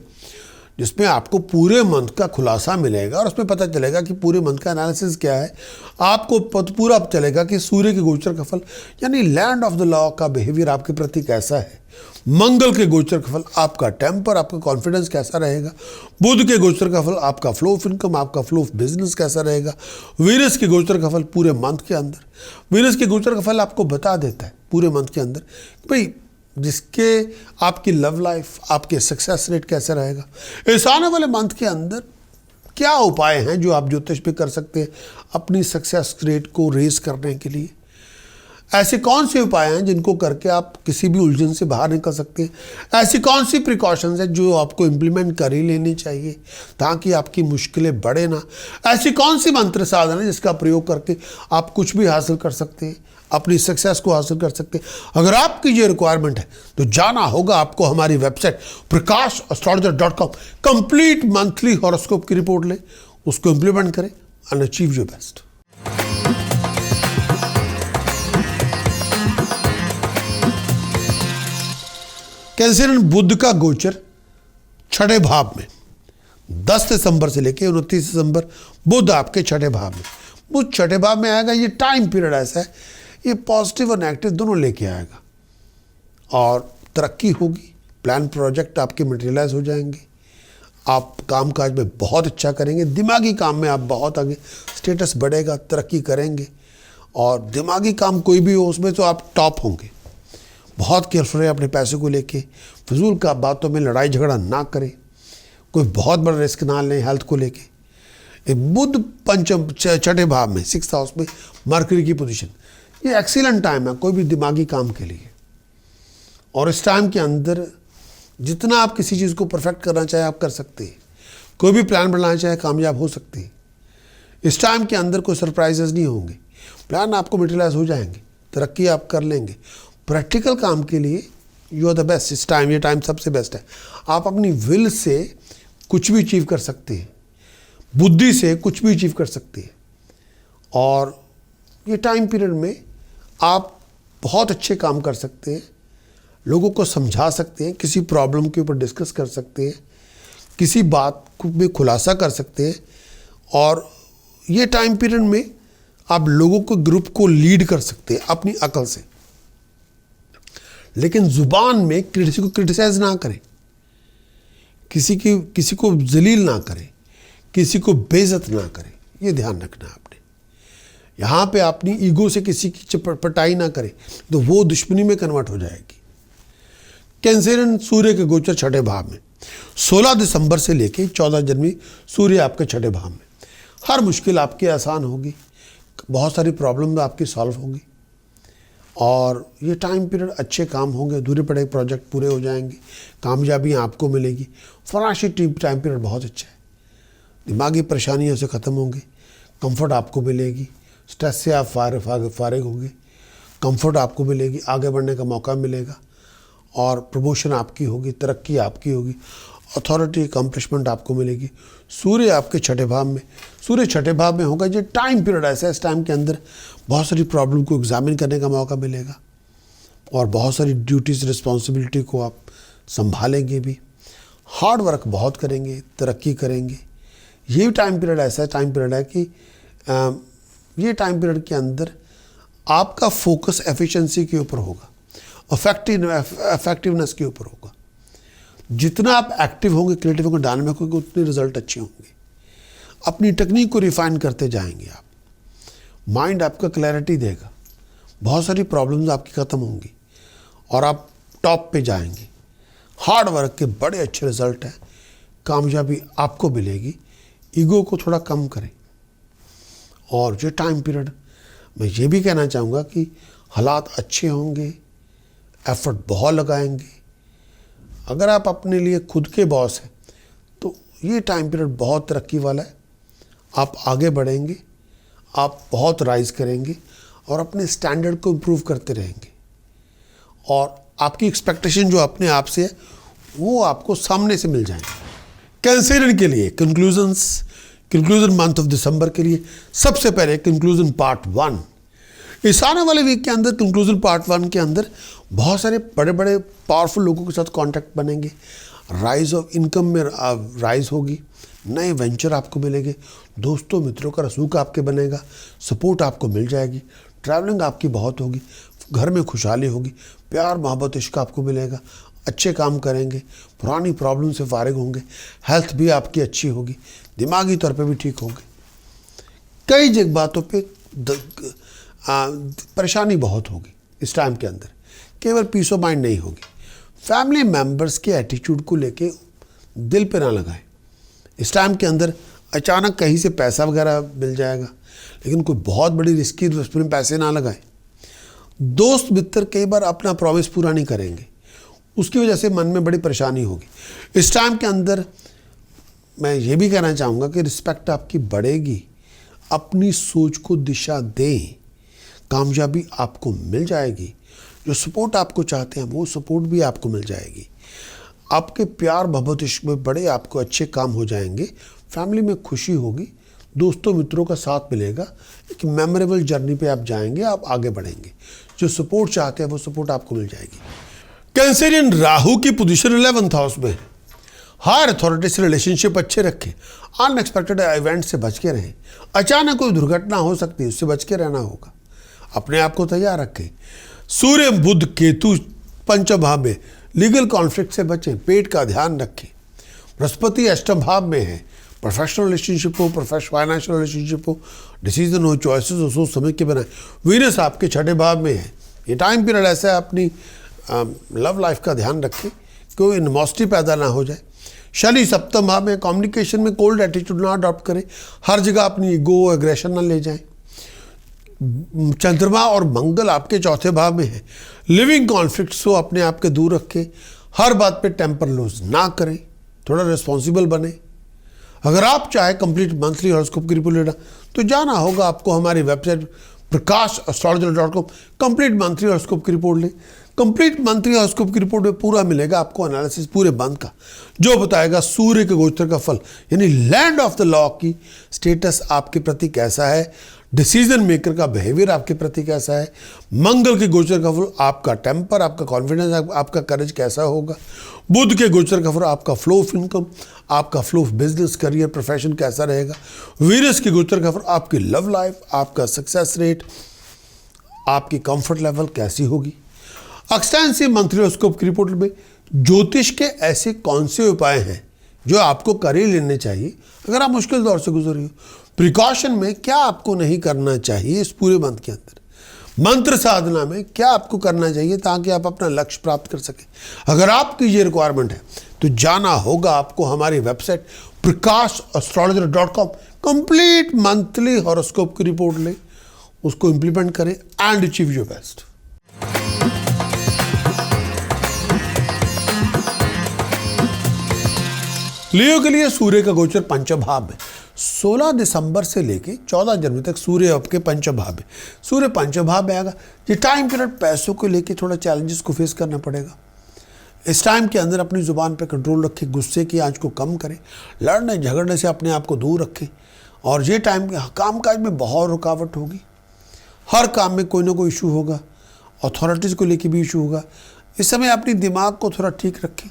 जिसमें आपको पूरे मंथ का खुलासा मिलेगा और उसमें पता चलेगा कि पूरे मंथ का एनालिसिस क्या है। आपको पूरा चलेगा कि सूर्य के गोचर का फल यानी लैंड ऑफ द लॉ का बिहेवियर आपके प्रति कैसा है। मंगल के गोचर का फल आपका टेम्पर, आपका कॉन्फिडेंस कैसा रहेगा। बुध के गोचर का फल आपका फ्लो ऑफ इनकम, आपका फ्लो ऑफ बिजनेस कैसा रहेगा। वीनस के गोचर का फल पूरे मंथ के अंदर, वीनस के गोचर का फल आपको बता देता है पूरे मंथ के अंदर भाई जिसके आपकी लव लाइफ, आपके सक्सेस रेट कैसा रहेगा। इस आने वाले मंथ के अंदर क्या उपाय हैं जो आप ज्योतिष पे कर सकते हैं अपनी सक्सेस रेट को रेज करने के लिए। ऐसे कौन से उपाय हैं जिनको करके आप किसी भी उलझन से बाहर निकल सकते हैं। ऐसी कौन सी प्रिकॉशंस हैं जो आपको इम्प्लीमेंट कर ही लेनी चाहिए ताकि आपकी मुश्किलें बढ़े ना। ऐसी कौन सी मंत्र साधन है जिसका प्रयोग करके आप कुछ भी हासिल कर सकते हैं, अपनी सक्सेस को हासिल कर सकते हैं। अगर आपकी ये रिक्वायरमेंट है तो जाना होगा आपको हमारी website prakashastrologer.com। Complete monthly horoscope की रिपोर्ट लें, उसको इम्प्लीमेंट करें and achieve your best. Cancer, बुध का गोचर 6ठे भाव में 10 दिसंबर से लेकर 29 दिसंबर बुध आपके 6ठे भाव में। बुध 6ठे भाव में आएगा। ये टाइम पीरियड ऐसा है, ये पॉजिटिव और नेगेटिव दोनों लेके आएगा और तरक्की होगी। प्लान प्रोजेक्ट आपके मटेरियलाइज हो जाएंगे। आप काम काज में बहुत अच्छा करेंगे। दिमागी काम में आप बहुत आगे, स्टेटस बढ़ेगा, तरक्की करेंगे और दिमागी काम कोई भी हो उसमें तो आप टॉप होंगे। बहुत केयरफुल रहे अपने पैसे को लेके, फिजूल का बातों में लड़ाई झगड़ा ना करें, कोई बहुत बड़ा रिस्क ना लें हेल्थ को लेके। बुध 6ठे भाव में 6th हाउस में मरकरी की पोजीशन, ये एक्सीलेंट टाइम है कोई भी दिमागी काम के लिए। और इस टाइम के अंदर जितना आप किसी चीज़ को परफेक्ट करना चाहे आप कर सकते हैं। कोई भी प्लान बनाना चाहे कामयाब हो सकते हैं। इस टाइम के अंदर कोई सरप्राइजेस नहीं होंगे, प्लान आपको मटेरियलाइज हो जाएंगे, तरक्की आप कर लेंगे। प्रैक्टिकल काम के लिए यू आर द बेस्ट। इस टाइम, ये टाइम सबसे बेस्ट है। आप अपनी विल से कुछ भी अचीव कर सकते हैं, बुद्धि से कुछ भी अचीव कर सकते हैं। और ये टाइम पीरियड में आप बहुत अच्छे काम कर सकते हैं, लोगों को समझा सकते हैं, किसी प्रॉब्लम के ऊपर डिस्कस कर सकते हैं, किसी बात को भी खुलासा कर सकते हैं। और ये टाइम पीरियड में आप लोगों को, ग्रुप को लीड कर सकते हैं अपनी अकल से। लेकिन जुबान में किसी को क्रिटिसाइज ना करें, किसी को जलील ना करें, किसी को बेइज्जत ना करें, ये ध्यान रखना है आपने। यहाँ पे अपनी ईगो से किसी की चटपटाई ना करें तो वो दुश्मनी में कन्वर्ट हो जाएगी। कैंसरियन सूर्य के गोचर छठे भाव में 16 दिसंबर से लेके 14 जनवरी सूर्य आपके छठे भाव में। हर मुश्किल आपकी आसान होगी, बहुत सारी प्रॉब्लम आपकी सॉल्व होगी और ये टाइम पीरियड अच्छे काम होंगे, अधूरे पड़े प्रोजेक्ट पूरे हो जाएंगे, कामयाबी आपको मिलेगी। फाइनेंशियल टाइम पीरियड बहुत अच्छा है, दिमागी परेशानियों से ख़त्म होंगे, कंफर्ट आपको मिलेगी, स्ट्रेस से आप फारिग होंगे, कंफर्ट आपको मिलेगी, आगे बढ़ने का मौका मिलेगा और प्रमोशन आपकी होगी, तरक्की आपकी होगी, अथॉरिटी अकम्पलिशमेंट आपको मिलेगी। सूर्य आपके छठे भाव में, सूर्य छठे भाव में होगा। ये टाइम पीरियड ऐसा है, इस टाइम के अंदर बहुत सारी प्रॉब्लम को एग्जामिन करने का मौका मिलेगा और बहुत सारी ड्यूटीज़ रिस्पॉन्सिबिलिटी को आप संभालेंगे भी, हार्ड वर्क बहुत करेंगे, तरक्की करेंगे। ये टाइम पीरियड ऐसा टाइम पीरियड है कि ये टाइम पीरियड के अंदर आपका फोकस एफिशिएंसी के ऊपर होगा, इफेक्टिवनेस के ऊपर होगा। जितना आप एक्टिव होंगे, क्रिएटिव होंगे, डायनामिक होंगे, उतने रिजल्ट अच्छे होंगे। अपनी टेक्निक को रिफाइन करते जाएंगे आप, माइंड आपका क्लैरिटी देगा, बहुत सारी प्रॉब्लम्स आपकी ख़त्म होंगी और आप टॉप पे जाएंगे। हार्ड वर्क के बड़े अच्छे रिजल्ट हैं, कामयाबी आपको मिलेगी। ईगो को थोड़ा कम करें और जो टाइम पीरियड मैं ये भी कहना चाहूँगा कि हालात अच्छे होंगे, एफर्ट बहुत लगाएंगे। अगर आप अपने लिए खुद के बॉस हैं तो ये टाइम पीरियड बहुत तरक्की वाला है। आप आगे बढ़ेंगे, आप बहुत राइज करेंगे और अपने स्टैंडर्ड को इम्प्रूव करते रहेंगे और आपकी एक्सपेक्टेशन जो अपने आप से है वो आपको सामने से मिल जाएंगे। कैंसरियन के लिए कंक्लूजन मंथ ऑफ दिसंबर के लिए सबसे पहले कंक्लूजन पार्ट 1। इस आने वाले वीक के अंदर कंक्लूजन पार्ट 1 के अंदर बहुत सारे बड़े बड़े पावरफुल लोगों के साथ कांटेक्ट बनेंगे, राइज ऑफ इनकम में राइज होगी, नए वेंचर आपको मिलेंगे, दोस्तों मित्रों का रसूख आपके बनेगा, सपोर्ट आपको मिल जाएगी, ट्रैवलिंग आपकी बहुत होगी, घर में खुशहाली होगी, प्यार मोहब्बत इश्क आपको मिलेगा, अच्छे काम करेंगे, पुरानी प्रॉब्लम से फारिग होंगे, हेल्थ भी आपकी अच्छी होगी, दिमागी तौर पे भी ठीक होंगे। कई जगह बातों पे परेशानी बहुत होगी इस टाइम के अंदर, केवल पीस ऑफ माइंड नहीं होगी। फैमिली मेम्बर्स के एटीट्यूड को लेके दिल पे ना लगाएं। इस टाइम के अंदर अचानक कहीं से पैसा वगैरह मिल जाएगा, लेकिन कोई बहुत बड़ी रिस्की में पैसे ना लगाएं। दोस्त मित्र कई बार अपना प्रॉमिस पूरा नहीं करेंगे, उसकी वजह से मन में बड़ी परेशानी होगी। इस टाइम के अंदर मैं ये भी कहना चाहूँगा कि रिस्पेक्ट आपकी बढ़ेगी, अपनी सोच को दिशा दें, कामयाबी आपको मिल जाएगी, जो सपोर्ट आपको चाहते हैं वो सपोर्ट भी आपको मिल जाएगी, आपके प्यार मोहब्बत इश्क में बड़े आपको अच्छे काम हो जाएंगे, फैमिली में खुशी होगी, दोस्तों मित्रों का साथ मिलेगा, एक मेमोरेबल जर्नी पे आप जाएंगे, आप आगे बढ़ेंगे, जो सपोर्ट चाहते हैं वो सपोर्ट आपको मिल जाएगी। कैंसरियन राहु की पोजीशन 11th हाउस में है। हायर अथॉरिटी से रिलेशनशिप अच्छे रखें, अनएक्सपेक्टेड इवेंट से बच के रहें, अचानक कोई दुर्घटना हो सकती है उससे बच के रहना होगा, अपने आप को तैयार रखें। सूर्य बुध केतु पंचम भाव में, लीगल कॉन्फ्लिक्ट से बचें, पेट का ध्यान रखें। बृहस्पति अष्टम भाव में है, प्रोफेशनल रिलेशनशिप हो, फाइनेंशियल रिलेशनशिप हो, डिसीजन हो, चॉइसेस हो, सोच समझ के बनाएं। वीनस आपके छठे भाव में है। ये टाइम पीरियड ऐसा है, अपनी लव लाइफ का ध्यान रखें, कोई एनिमोसिटी पैदा ना हो जाए। शनि सप्तम भाव में, कम्युनिकेशन में कोल्ड एटीट्यूड ना अडॉप्ट करें, हर जगह अपनी ईगो एग्रेशन ना ले जाएं। चंद्रमा और मंगल आपके चौथे भाव में है, लिविंग कॉन्फ्लिक्ट्स को अपने आप के दूर रखें, हर बात पे टेम्पर लूज ना करें, थोड़ा रिस्पॉन्सिबल बने। अगर आप चाहे कंप्लीट मंथली हॉरोस्कोप की रिपोर्ट लेना तो जाना होगा आपको हमारी website prakash.astrologer.com, complete monthly horoscope की रिपोर्ट लें। कंप्लीट मंथली हॉरोस्कोप की रिपोर्ट में पूरा मिलेगा आपको एनालिसिस पूरे मंथ का, जो बताएगा सूर्य के गोचर का फल, यानी लैंड ऑफ द लॉ की स्टेटस आपके प्रति कैसा है, डिसीजन मेकर का बिहेवियर आपके प्रति कैसा है, मंगल के गोचर का फल आपका टेम्पर, आपका कॉन्फिडेंस, आपका करेज कैसा होगा, बुध के गोचर का फल आपका फ्लो ऑफ इनकम, आपका flow of business, career, profession कैसा रहेगा, वीनस के गोचर का फल आपकी लव लाइफ, आपका सक्सेस रेट, आपकी कंफर्ट लेवल कैसी होगी। एक्सटेंसिव मंथली हॉरोस्कोप की रिपोर्ट में ज्योतिष के ऐसे कौन से उपाय हैं जो आपको कर ही लेने चाहिए अगर आप मुश्किल दौर से गुजर रही हो। प्रिकॉशन में क्या आपको नहीं करना चाहिए इस पूरे मंथ के अंदर, मंत्र साधना में क्या आपको करना चाहिए ताकि आप अपना लक्ष्य प्राप्त कर सकें। अगर आपकी ये रिक्वायरमेंट है तो जाना होगा आपको हमारी website prakash.astrologer.com, complete monthly horoscope की रिपोर्ट लें, उसको इंप्लीमेंट करें एंड अचीव योर बेस्ट। लियो के लिए सूर्य का गोचर पंचम भाव में 16 दिसंबर से लेके 14 जनवरी तक सूर्य आपके पंचम भाव में, सूर्य पंचम भाव में आएगा। ये टाइम पीरियड पैसों को लेके थोड़ा चैलेंजेस को फेस करना पड़ेगा। इस टाइम के अंदर अपनी ज़ुबान पे कंट्रोल रखें, गुस्से की आंच को कम करें, लड़ने झगड़ने से अपने आप को दूर रखें। और ये टाइम काम काज में बहुत रुकावट होगी, हर काम में कोई ना कोई इशू होगा, अथॉरिटीज़ को लेके भी इशू होगा। इस समय अपनी दिमाग को थोड़ा ठीक रखें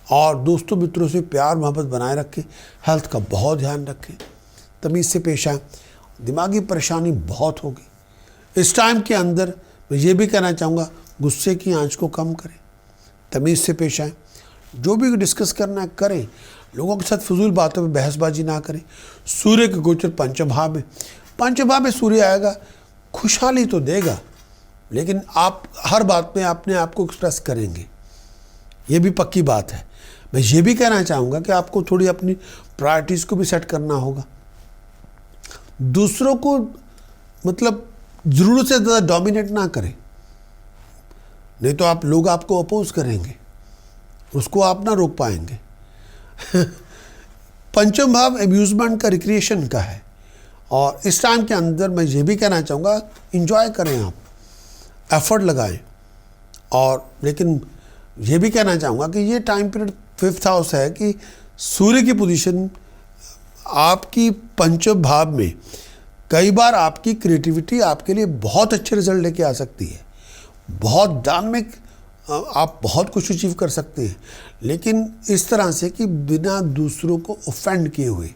और दोस्तों मित्रों से प्यार मोहब्बत बनाए रखें। हेल्थ का बहुत ध्यान रखें, तमीज़ से पेश आएँ, दिमागी परेशानी बहुत होगी। इस टाइम के अंदर मैं ये भी कहना चाहूँगा, गुस्से की आंच को कम करें, तमीज़ से पेश आएँ, जो भी डिस्कस करना है करें, लोगों के साथ फजूल बातों में बहसबाजी ना करें। सूर्य के गोचर पंचम भाव में, पंचम भाव में सूर्य आएगा, खुशहाली तो देगा लेकिन आप हर बात में अपने आप को एक्सप्रेस करेंगे, ये भी पक्की बात है। मैं ये भी कहना चाहूँगा कि आपको थोड़ी अपनी प्रायोरिटीज़ को भी सेट करना होगा। दूसरों को मतलब ज़रूरत से ज़्यादा डोमिनेट ना करें, नहीं तो आप लोग आपको अपोज करेंगे, उसको आप ना रोक पाएंगे। पंचम भाव अम्यूज़मेंट का, रिक्रिएशन का है और इस टाइम के अंदर मैं ये भी कहना चाहूँगा इंजॉय करें, आप एफर्ट लगाएं। और लेकिन ये भी कहना चाहूँगा कि ये टाइम पीरियड 5th हाउस है कि सूर्य की पोजीशन आपकी पंचम भाव में, कई बार आपकी क्रिएटिविटी आपके लिए बहुत अच्छे रिजल्ट लेके आ सकती है, बहुत डायनामिक, आप बहुत कुछ अचीव कर सकते हैं, लेकिन इस तरह से कि बिना दूसरों को ऑफेंड किए हुए,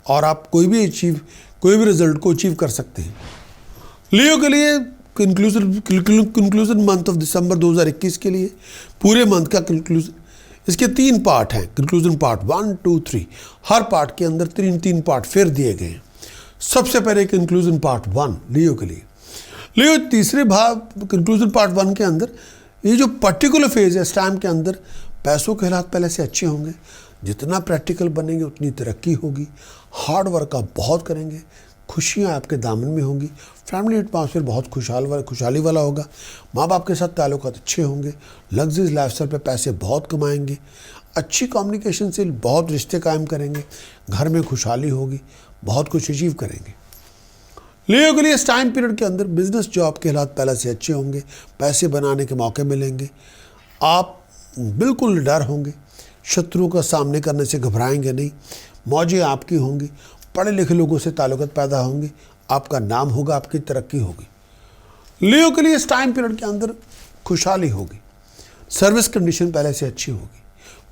और आप कोई भी रिजल्ट को अचीव कर सकते हैं। लियो के लिए कंक्लूजन मंथ ऑफ दिसंबर 2021 के लिए पूरे मंथ का कंक्लूजन, इसके 3 पार्ट हैं, कंक्लूजन पार्ट 1, 2, 3, हर पार्ट के अंदर 3 पार्ट फिर दिए गए हैं। सबसे पहले कंक्लूजन पार्ट 1 लियो के लिए, लियो तीसरे भाव कंक्लूजन पार्ट 1 के अंदर ये जो पर्टिकुलर फेज है, इस टाइम के अंदर पैसों के हालात पहले से अच्छे होंगे, जितना प्रैक्टिकल बनेंगे उतनी तरक्की होगी, हार्ड वर्क आप बहुत करेंगे, खुशियाँ आपके दामन में होंगी, फैमिली एटमॉस्फेयर बहुत खुशहाली वाला होगा, माँ बाप के साथ ताल्लुकात अच्छे होंगे, लग्जरीज लाइफस्टाइल पे पैसे बहुत कमाएंगे, अच्छी कम्युनिकेशन से बहुत रिश्ते कायम करेंगे, घर में खुशहाली होगी, बहुत कुछ अचीव करेंगे। लियो के लिए इस टाइम पीरियड के अंदर बिजनेस जॉब के हालात पहले से अच्छे होंगे, पैसे बनाने के मौके मिलेंगे, आप बिल्कुल डर होंगे, शत्रुओं का सामने करने से घबराएंगे नहीं, मौजें आपकी होंगी, पढ़े लिखे लोगों से ताल्लुकात पैदा होंगे, आपका नाम होगा, आपकी तरक्की होगी। लियो के लिए इस टाइम पीरियड के अंदर खुशहाली होगी, सर्विस कंडीशन पहले से अच्छी होगी,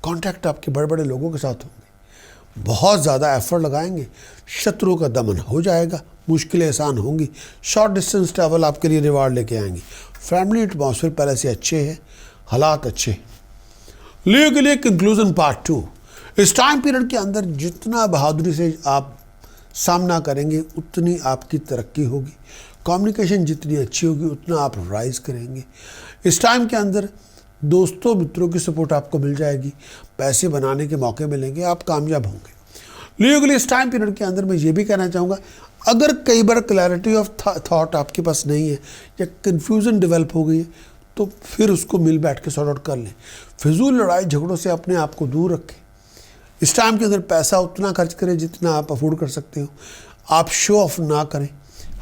कॉन्टैक्ट आपके बड़े बड़े लोगों के साथ होंगे, बहुत ज़्यादा एफर्ट लगाएंगे, शत्रुओं का दमन हो जाएगा, मुश्किलें आसान होंगी, शॉर्ट डिस्टेंस ट्रैवल आपके लिए रिवार्ड लेके आएंगी, फैमिली एटमॉस्फेयर पहले से अच्छे हैं, हालात अच्छे हैं। लियो के लिए कंक्लूजन पार्ट 2, इस टाइम पीरियड के अंदर जितना बहादुरी से आप सामना करेंगे उतनी आपकी तरक्की होगी, कम्युनिकेशन जितनी अच्छी होगी उतना आप राइज करेंगे। इस टाइम के अंदर दोस्तों मित्रों की सपोर्ट आपको मिल जाएगी, पैसे बनाने के मौके मिलेंगे, आप कामयाब होंगे। लियो के लिए इस टाइम पीरियड के अंदर मैं ये भी कहना चाहूँगा, अगर कई बार क्लैरिटी ऑफ थॉट आपके पास नहीं है या कन्फ्यूज़न डेवलप हो गई है तो फिर उसको मिल बैठ के सॉर्ट आउट कर लें। फिजूल लड़ाई झगड़ों से अपने आप को दूर रखें। इस टाइम के अंदर पैसा उतना खर्च करें जितना आप अफोर्ड कर सकते हो, आप शो ऑफ ना करें,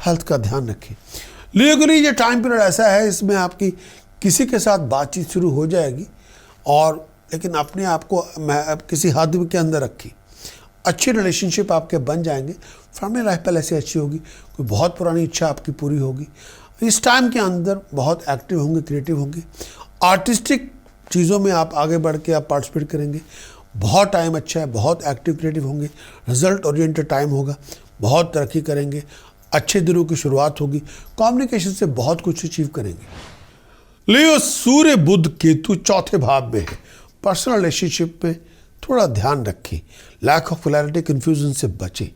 हेल्थ का ध्यान रखें। लियो के लिए ये टाइम पीरियड ऐसा है, इसमें आपकी किसी के साथ बातचीत शुरू हो जाएगी और लेकिन अपने आप को किसी हद के अंदर रखें, अच्छे रिलेशनशिप आपके बन जाएंगे, फैमिली लाइफ पहले से अच्छी होगी, कोई बहुत पुरानी इच्छा आपकी पूरी होगी। इस टाइम के अंदर बहुत एक्टिव होंगे, क्रिएटिव होंगे, आर्टिस्टिक चीज़ों में आप आगे बढ़ के आप पार्टिसिपेट करेंगे, बहुत टाइम अच्छा है, बहुत एक्टिव क्रिएटिव होंगे, रिजल्ट ओरिएंटेड टाइम होगा, बहुत तरक्की करेंगे, अच्छे दिनों की शुरुआत होगी, कम्युनिकेशन से बहुत कुछ अचीव करेंगे। लियो सूर्य बुध केतु चौथे भाव में है, पर्सनल रिलेशनशिप में थोड़ा ध्यान रखें, लैक ऑफ क्लैरिटी, कन्फ्यूजन से बचें,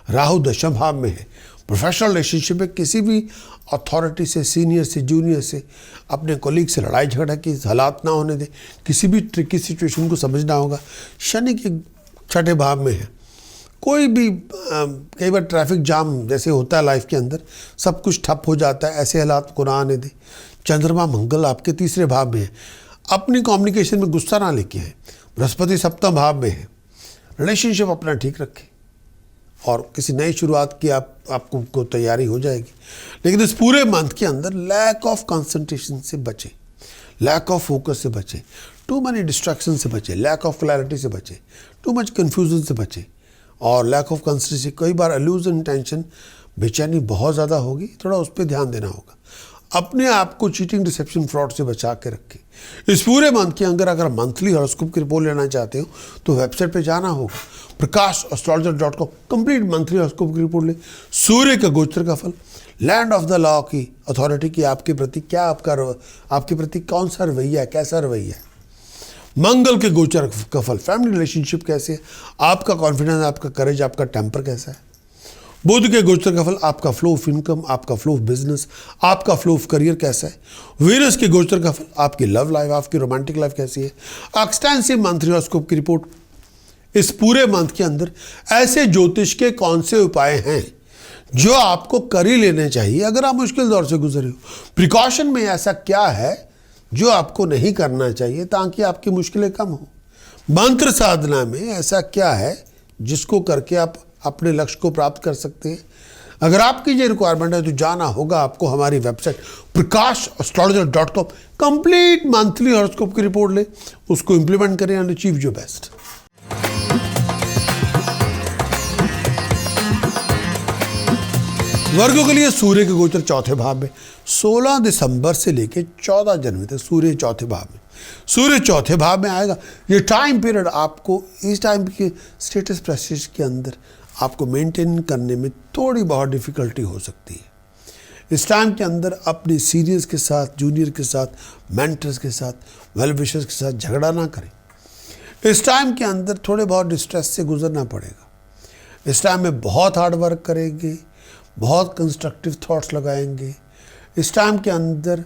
राहु दशम भाव में है। प्रोफेशनल रिलेशनशिप में किसी भी अथॉरिटी से, सीनियर से, जूनियर से, अपने कोलीग से लड़ाई झगड़ा की हालात ना होने दें। किसी भी ट्रिकी सिचुएशन को समझना होगा। शनि के छठे भाव में है। कोई भी कई बार ट्रैफिक जाम जैसे होता है लाइफ के अंदर, सब कुछ ठप हो जाता है, ऐसे हालात को ना आने दें। चंद्रमा मंगल आपके तीसरे भाव में है। अपनी कम्युनिकेशन में गुस्सा ना लेके आए। बृहस्पति सप्तम भाव में है। रिलेशनशिप अपना ठीक रखें और किसी नई शुरुआत की आपको तैयारी हो जाएगी। लेकिन इस पूरे मंथ के अंदर लैक ऑफ कंसंट्रेशन से बचें, लैक ऑफ फोकस से बचें, टू मनी डिस्ट्रैक्शन से बचें, लैक ऑफ क्लैरिटी से बचें, टू मच कन्फ्यूजन से बचें और लैक ऑफ कंसंट्रेशन। कई बार एल्यूजन, टेंशन, बेचैनी बहुत ज़्यादा होगी, थोड़ा उस पर ध्यान देना होगा। अपने आप को चीटिंग, डिसेप्शन, फ्रॉड से बचा के रखें। इस पूरे मंथ के अंदर अगर मंथली हॉरोस्कोप की रिपोर्ट लेना चाहते हो तो वेबसाइट पे जाना होगा, prakash.astrologer.com। कंप्लीट मंथली हॉरोस्कोप की रिपोर्ट ले। सूर्य का गोचर का फल, लैंड ऑफ द लॉ की अथॉरिटी की आपके प्रति क्या आपके प्रति कौन सा रवैया है, कैसा रवैया है। मंगल के गोचर का फल, फैमिली रिलेशनशिप कैसे है, आपका कॉन्फिडेंस, आपका करेज, आपका टेम्पर कैसा है। बुध के गोचर का फल, आपका फ्लो ऑफ इनकम, आपका फ्लो ऑफ बिजनेस, आपका फ्लो ऑफ करियर कैसा है। वीनस के गोचर का फल, आपकी लव लाइफ, आपकी रोमांटिक लाइफ कैसी है। एक्सटेंसिव मंथली हॉरोस्कोप की रिपोर्ट। इस पूरे मंथ के अंदर ऐसे ज्योतिष के कौन से उपाय हैं जो आपको कर ही लेने चाहिए अगर आप मुश्किल दौर से गुजरे हो। प्रिकॉशन में ऐसा क्या है जो आपको नहीं करना चाहिए ताकि आपकी मुश्किलें कम हो। मंत्र साधना में ऐसा क्या है जिसको करके आप अपने लक्ष्य को प्राप्त कर सकते हैं। अगर आपकी ये रिक्वायरमेंट है तो जाना होगा आपको हमारी website prakash.astrologer.com। Complete monthly horoscope की रिपोर्ट ले, उसको इंप्लीमेंट करें एंड अचीव योर बेस्ट। वर्गों के लिए सूर्य के गोचर चौथे भाव में। 16 दिसंबर से लेकर 14 जनवरी तक सूर्य चौथे भाव में। सूर्य चौथे भाव में आएगा। ये टाइम पीरियड आपको इस टाइम के स्टेटस प्रेस्टीज के अंदर आपको मेंटेन करने में थोड़ी बहुत डिफिकल्टी हो सकती है। इस टाइम के अंदर अपने सीनियर्स के साथ, जूनियर के साथ, मेंटर्स के साथ, वेल विशर्स के साथ झगड़ा ना करें। इस टाइम के अंदर थोड़े बहुत डिस्ट्रेस से गुजरना पड़ेगा। इस टाइम में बहुत हार्ड वर्क करेंगे, बहुत कंस्ट्रक्टिव थॉट्स लगाएंगे। इस टाइम के अंदर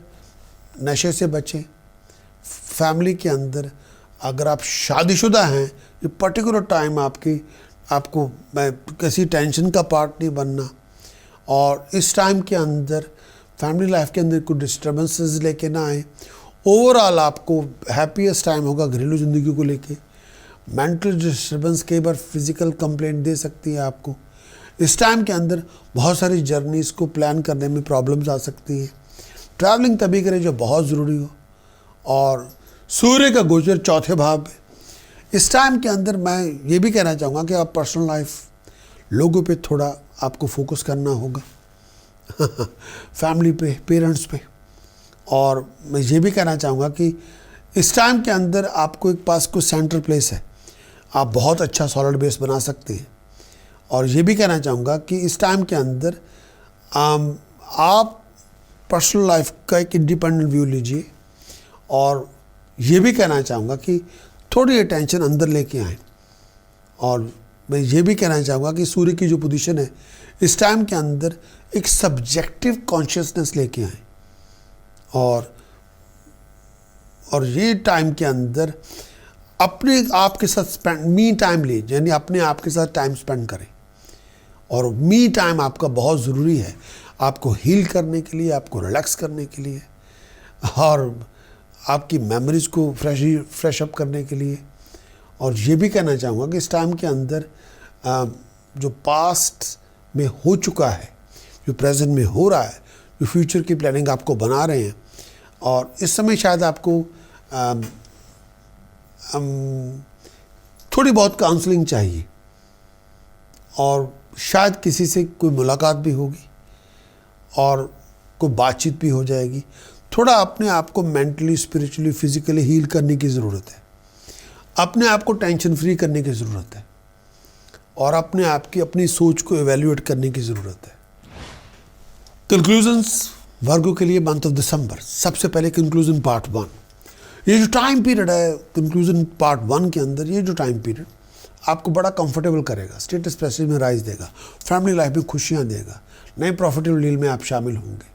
नशे से बचें। फैमिली के अंदर अगर आप शादीशुदा हैं, ये पर्टिकुलर टाइम आपको किसी टेंशन का पार्ट नहीं बनना। और इस टाइम के अंदर फैमिली लाइफ के अंदर कोई डिस्टर्बेंसेस लेके ना आए। ओवरऑल आपको हैप्पीएस्ट टाइम होगा घरेलू ज़िंदगी को लेके। मेंटल डिस्टर्बेंस कई बार फिजिकल कंप्लेंट दे सकती है आपको। इस टाइम के अंदर बहुत सारी जर्नीज़ को प्लान करने में प्रॉब्लम्स आ सकती हैं। ट्रैवलिंग तभी करें जो बहुत ज़रूरी हो। और सूर्य का गोचर चौथे भाव में। इस टाइम के अंदर मैं ये भी कहना चाहूँगा कि आप पर्सनल लाइफ, लोगों पे थोड़ा आपको फोकस करना होगा फैमिली पे, पेरेंट्स पे। और मैं ये भी कहना चाहूँगा कि इस टाइम के अंदर आपको एक पास कोई सेंट्रल प्लेस है, आप बहुत अच्छा सॉलिड बेस बना सकते हैं। और ये भी कहना चाहूँगा कि इस टाइम के अंदर आप पर्सनल लाइफ का एक इंडिपेंडेंट व्यू लीजिए। और ये भी कहना चाहूँगा कि थोड़ी अटेंशन अंदर लेके आएँ। और मैं ये भी कहना चाहूँगा कि सूर्य की जो पोजीशन है इस टाइम के अंदर एक सब्जेक्टिव कॉन्शियसनेस लेके आएँ। और ये टाइम के अंदर अपने आप के साथ मी टाइम लीजिए, यानी अपने आप के साथ टाइम स्पेंड करें। और मी टाइम आपका बहुत ज़रूरी है, आपको हील करने के लिए, आपको रिलैक्स करने के लिए, और आपकी मेमोरीज़ को फ्रेश अप करने के लिए। और ये भी कहना चाहूँगा कि इस टाइम के अंदर जो पास्ट में हो चुका है, जो प्रेजेंट में हो रहा है, जो फ्यूचर की प्लानिंग आपको बना रहे हैं, और इस समय शायद आपको थोड़ी बहुत काउंसलिंग चाहिए। और शायद किसी से कोई मुलाकात भी होगी और कोई बातचीत भी हो जाएगी। थोड़ा अपने आप को मेंटली, स्पिरिचुअली, फिजिकली हील करने की ज़रूरत है। अपने आप को टेंशन फ्री करने की ज़रूरत है। और अपने आप की अपनी सोच को एवेल्युएट करने की ज़रूरत है। कंक्लूजन्स वर्गों के लिए मंथ ऑफ दिसंबर। सबसे पहले कंक्लूजन पार्ट 1। ये जो टाइम पीरियड है कंक्लूजन पार्ट 1 के अंदर, ये जो टाइम पीरियड आपको बड़ा कंफर्टेबल करेगा, स्टेटस प्रेस्टीज में राइज देगा, फैमिली लाइफ में खुशियाँ देगा, नए प्रॉफिटेबल डील में आप शामिल होंगे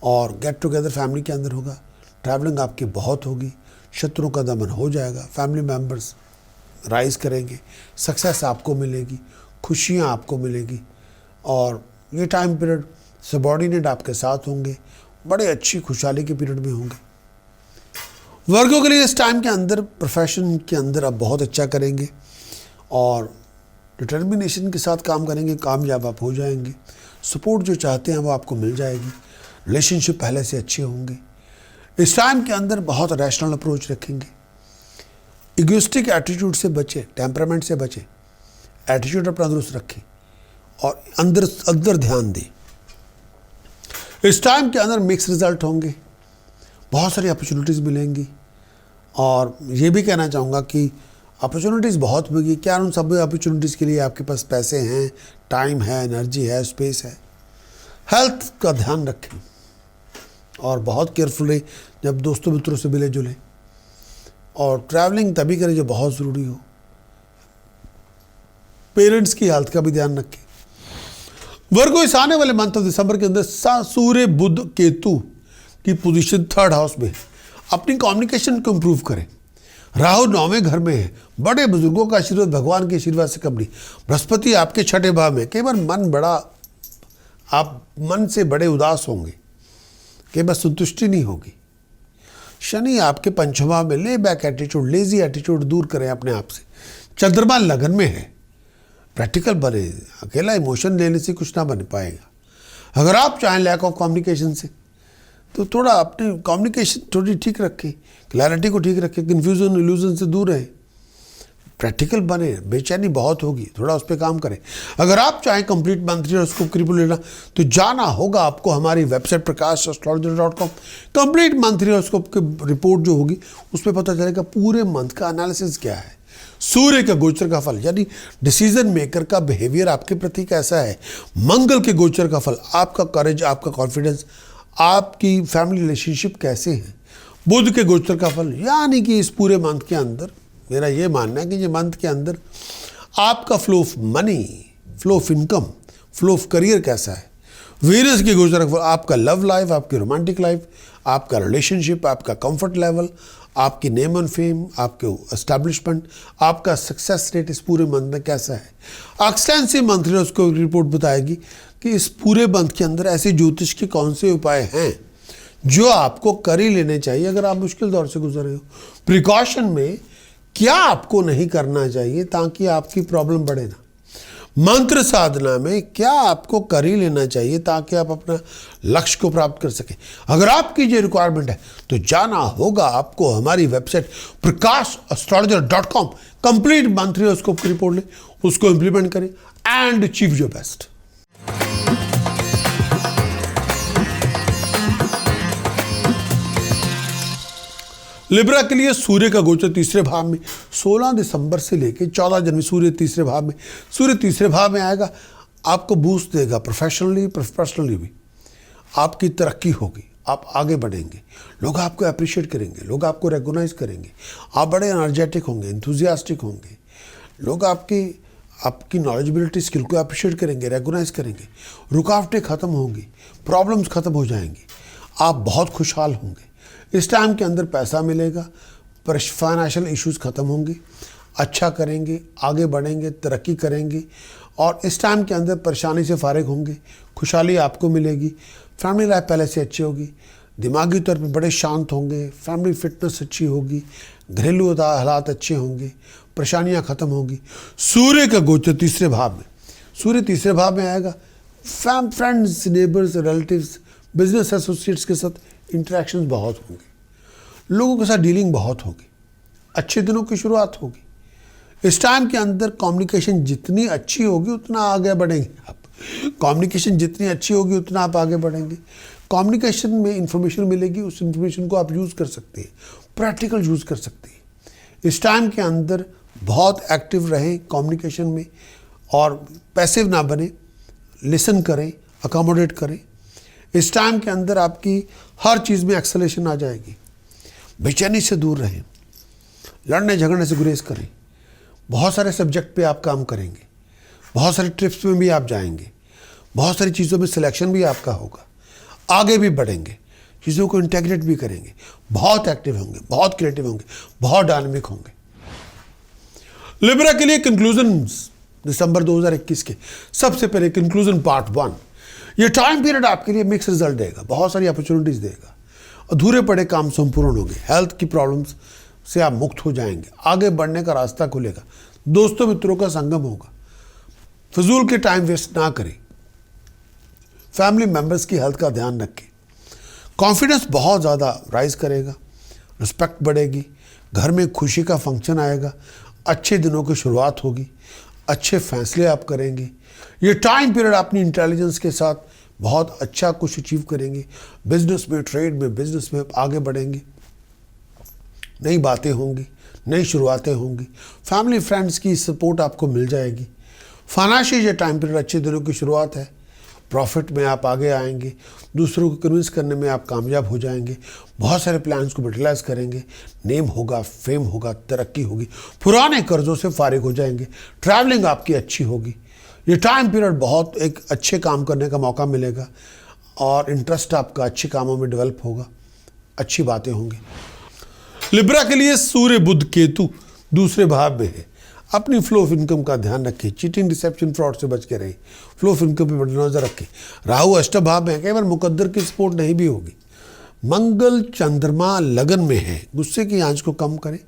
और गेट टुगेदर फैमिली के अंदर होगा। ट्रैवलिंग आपकी बहुत होगी, शत्रुओं का दमन हो जाएगा, फैमिली मेम्बर्स राइज करेंगे, सक्सेस आपको मिलेगी, खुशियाँ आपको मिलेगी और ये टाइम पीरियड सबॉर्डिनेट आपके साथ होंगे, बड़े अच्छी खुशहाली के पीरियड में होंगे। वर्गों के लिए इस टाइम के अंदर प्रोफेशन के अंदर आप बहुत अच्छा करेंगे और डिटर्मिनेशन के साथ काम करेंगे, कामयाब आप हो जाएंगे। सपोर्ट जो चाहते हैं वो आपको मिल जाएगी, रिलेशनशिप पहले से अच्छे होंगे। इस टाइम के अंदर बहुत रैशनल अप्रोच रखेंगे, इगोइस्टिक एटीट्यूड से बचें, टेम्परामेंट से बचें, एटीट्यूड अपना दुरुस्त रखें और अंदर ध्यान दें। इस टाइम के अंदर मिक्स रिजल्ट होंगे, बहुत सारी अपॉर्चुनिटीज़ मिलेंगी और ये भी कहना चाहूँगा कि अपॉर्चुनिटीज़ बहुत मिलेगी। क्या उन सब अपॉर्चुनिटीज़ के लिए आपके पास पैसे हैं, टाइम है, एनर्जी है, स्पेस है। हेल्थ का ध्यान रखें और बहुत केयरफुली जब दोस्तों मित्रों से मिले जुले और ट्रैवलिंग तभी करें जो बहुत ज़रूरी हो। पेरेंट्स की हेल्थ का भी ध्यान रखें। वर्गो इस आने वाले मंथ ऑफ दिसंबर के अंदर सूर्य बुध केतु की पोजीशन 3rd हाउस में, अपनी कम्युनिकेशन को इम्प्रूव करें। राहु 9वें घर में है, बड़े बुजुर्गों का आशीर्वाद भगवान के आशीर्वाद से कम नहीं। बृहस्पति आपके 6ठे भाव में, कई बार मन बड़ा, आप मन से बड़े उदास होंगे, कई बार संतुष्टि नहीं होगी। शनि आपके 5वें भाव में, ले बैक एटीट्यूड, लेजी एटीट्यूड दूर करें अपने आप से। चंद्रमा लगन में है, प्रैक्टिकल बने, अकेला इमोशन लेने से कुछ ना बन पाएगा। अगर आप चाहें लैक ऑफ कम्युनिकेशन से तो थोड़ा अपनी कम्युनिकेशन थोड़ी ठीक रखें, क्लैरिटी को ठीक रखें, कन्फ्यूजन इल्यूजन से दूर रहें, प्रैक्टिकल बने। बेचैनी बहुत होगी, थोड़ा उस पर काम करें। अगर आप चाहें कंप्लीट मंथली हॉरोस्कोप रिपोर्ट लेना तो जाना होगा आपको हमारी website prakash.astrologer.com। Complete monthly horoscope की रिपोर्ट जो होगी उसमें पता चलेगा पूरे मंथ का एनालिसिस क्या है, सूर्य का गोचर का फल यानी डिसीजन मेकर का बिहेवियर आपके प्रति कैसा है, मंगल के गोचर का फल, आपका करेज, आपका कॉन्फिडेंस, आपकी फैमिली रिलेशनशिप कैसे हैं, बुध के गोचर का फल। यानी कि इस पूरे मंथ के अंदर मेरा ये मानना है कि ये मंथ के अंदर आपका flow of money, flow of income, flow of career कैसा है, वीनस के गोचर का फल, आपका लव लाइफ, आपकी रोमांटिक लाइफ, आपका रिलेशनशिप, आपका कंफर्ट लेवल, आपकी नेम एंड फेम, आपके एस्टैब्लिशमेंट, आपका सक्सेस रेट इस पूरे मंथ में कैसा है। एक्सटेंसिव मंथली उसको रिपोर्ट बताएगी कि इस पूरे मंथ के अंदर ऐसे ज्योतिष के कौन से उपाय हैं जो आपको कर ही लेने चाहिए अगर आप मुश्किल दौर से गुजर रहे हो। प्रिकॉशन में क्या आपको नहीं करना चाहिए ताकि आपकी प्रॉब्लम बढ़े ना। मंत्र साधना में क्या आपको कर ही लेना चाहिए ताकि आप अपना लक्ष्य को प्राप्त कर सकें। अगर आपकी ये रिक्वायरमेंट है तो जाना होगा आपको हमारी website prakash.astrologer.com। Complete monthly horoscope की रिपोर्ट लें, उसको इंप्लीमेंट करें and achieve your best. Libra के लिए सूर्य का गोचर 3रे भाव में 16 दिसंबर से लेकर 14 जनवरी सूर्य 3रे भाव में, सूर्य 3रे भाव में आएगा, आपको बूस्ट देगा प्रोफेशनली पर्सनली भी, आपकी तरक्की होगी, आप आगे बढ़ेंगे, लोग आपको अप्रिशिएट करेंगे, लोग आपको रिकॉग्नाइज करेंगे, आप बड़े एनर्जेटिक होंगे, एंथुजियास्टिक होंगे, लोग आपकी नॉलेजबिलिटी स्किल को अप्रिशिएट करेंगे, रिकॉग्नाइज करेंगे, रुकावटें खत्म होंगी, प्रॉब्लम्स खत्म हो जाएंगी, आप बहुत खुशहाल होंगे। इस टाइम के अंदर पैसा मिलेगा, फाइनेंशियल इश्यूज खत्म होंगे, अच्छा करेंगे, आगे बढ़ेंगे, तरक्की करेंगे और इस टाइम के अंदर परेशानी से फारिग होंगे, खुशहाली आपको मिलेगी, फैमिली लाइफ पहले से अच्छी होगी, दिमागी तौर पे बड़े शांत होंगे, फैमिली फिटनेस अच्छी होगी, घरेलू हालात अच्छे होंगे, परेशानियां खत्म होंगी। सूर्य का गोचर 3रे भाव में, सूर्य 3रे भाव में आएगा, friends, neighbours, relatives, business associates के साथ इंटरेक्शंस बहुत होंगे, लोगों के साथ डीलिंग बहुत होगी, अच्छे दिनों की शुरुआत होगी। इस टाइम के अंदर कम्युनिकेशन जितनी अच्छी होगी उतना आगे बढ़ेंगे आप, कम्युनिकेशन जितनी अच्छी होगी उतना आप आगे बढ़ेंगे। कम्युनिकेशन में इंफॉर्मेशन मिलेगी, उस इंफॉर्मेशन को आप यूज़ कर सकते हैं, प्रैक्टिकल यूज़ कर सकते हैं। इस टाइम के अंदर बहुत एक्टिव रहें कम्युनिकेशन में और पैसिव ना बने, लिसन करें, अकोमोडेट करें। इस टाइम के अंदर आपकी हर चीज़ में एक्सेलेरेशन आ जाएगी। बेचैनी से दूर रहें, लड़ने झगड़ने से गुरेज करें, बहुत सारे सब्जेक्ट पे आप काम करेंगे, बहुत सारे ट्रिप्स में भी आप जाएंगे, बहुत सारी चीज़ों में सिलेक्शन भी आपका होगा, आगे भी बढ़ेंगे, चीज़ों को इंटेग्रेट भी करेंगे, बहुत एक्टिव होंगे, बहुत क्रिएटिव होंगे, बहुत डायनामिक होंगे। लिब्रा के लिए कंक्लूजन्स दिसंबर 2021 के सबसे पहले कंक्लूजन पार्ट 1, ये टाइम पीरियड आपके लिए मिक्स रिजल्ट देगा, बहुत सारी अपॉर्चुनिटीज देगा, अधूरे पड़े काम संपूर्ण होंगे, हेल्थ की प्रॉब्लम्स से आप मुक्त हो जाएंगे, आगे बढ़ने का रास्ता खुलेगा, दोस्तों मित्रों का संगम होगा, फजूल के टाइम वेस्ट ना करें, फैमिली मेंबर्स की हेल्थ का ध्यान रखें, कॉन्फिडेंस बहुत ज़्यादा राइज करेगा, रिस्पेक्ट बढ़ेगी, घर में खुशी का फंक्शन आएगा, अच्छे दिनों की शुरुआत होगी, अच्छे फैसले आप करेंगे। ये टाइम पीरियड अपनी इंटेलिजेंस के साथ बहुत अच्छा कुछ अचीव करेंगे, बिजनेस में, ट्रेड में, बिजनेस में आगे बढ़ेंगे, नई बातें होंगी, नई शुरुआतें होंगी, फैमिली फ्रेंड्स की सपोर्ट आपको मिल जाएगी। फाइनेंशियल ये टाइम पीरियड अच्छे दिनों की शुरुआत है, प्रॉफिट में आप आगे आएंगे, दूसरों को कन्विंस करने में आप कामयाब हो जाएंगे, बहुत सारे प्लान्स को मटेरियलाइज करेंगे, नेम होगा, फेम होगा, तरक्की होगी, पुराने कर्जों से फारिग हो जाएंगे, ट्रैवलिंग आपकी अच्छी होगी। ये टाइम पीरियड बहुत एक अच्छे काम करने का मौका मिलेगा और इंटरेस्ट आपका अच्छे कामों में डेवलप होगा, अच्छी बातें होंगी। लिब्रा के लिए सूर्य बुध केतु दूसरे भाव में है, अपनी फ्लो ऑफ इनकम का ध्यान रखें, चीटिंग, डिसेप्शन, फ्रॉड से बच के रहें, फ्लो ऑफ इनकम पे बड़ी नजर रखें। राहु अष्टम भाव में है, कई बार मुकद्दर की सपोर्ट नहीं भी होगी। मंगल चंद्रमा लगन में है, गुस्से की आंच को कम करें,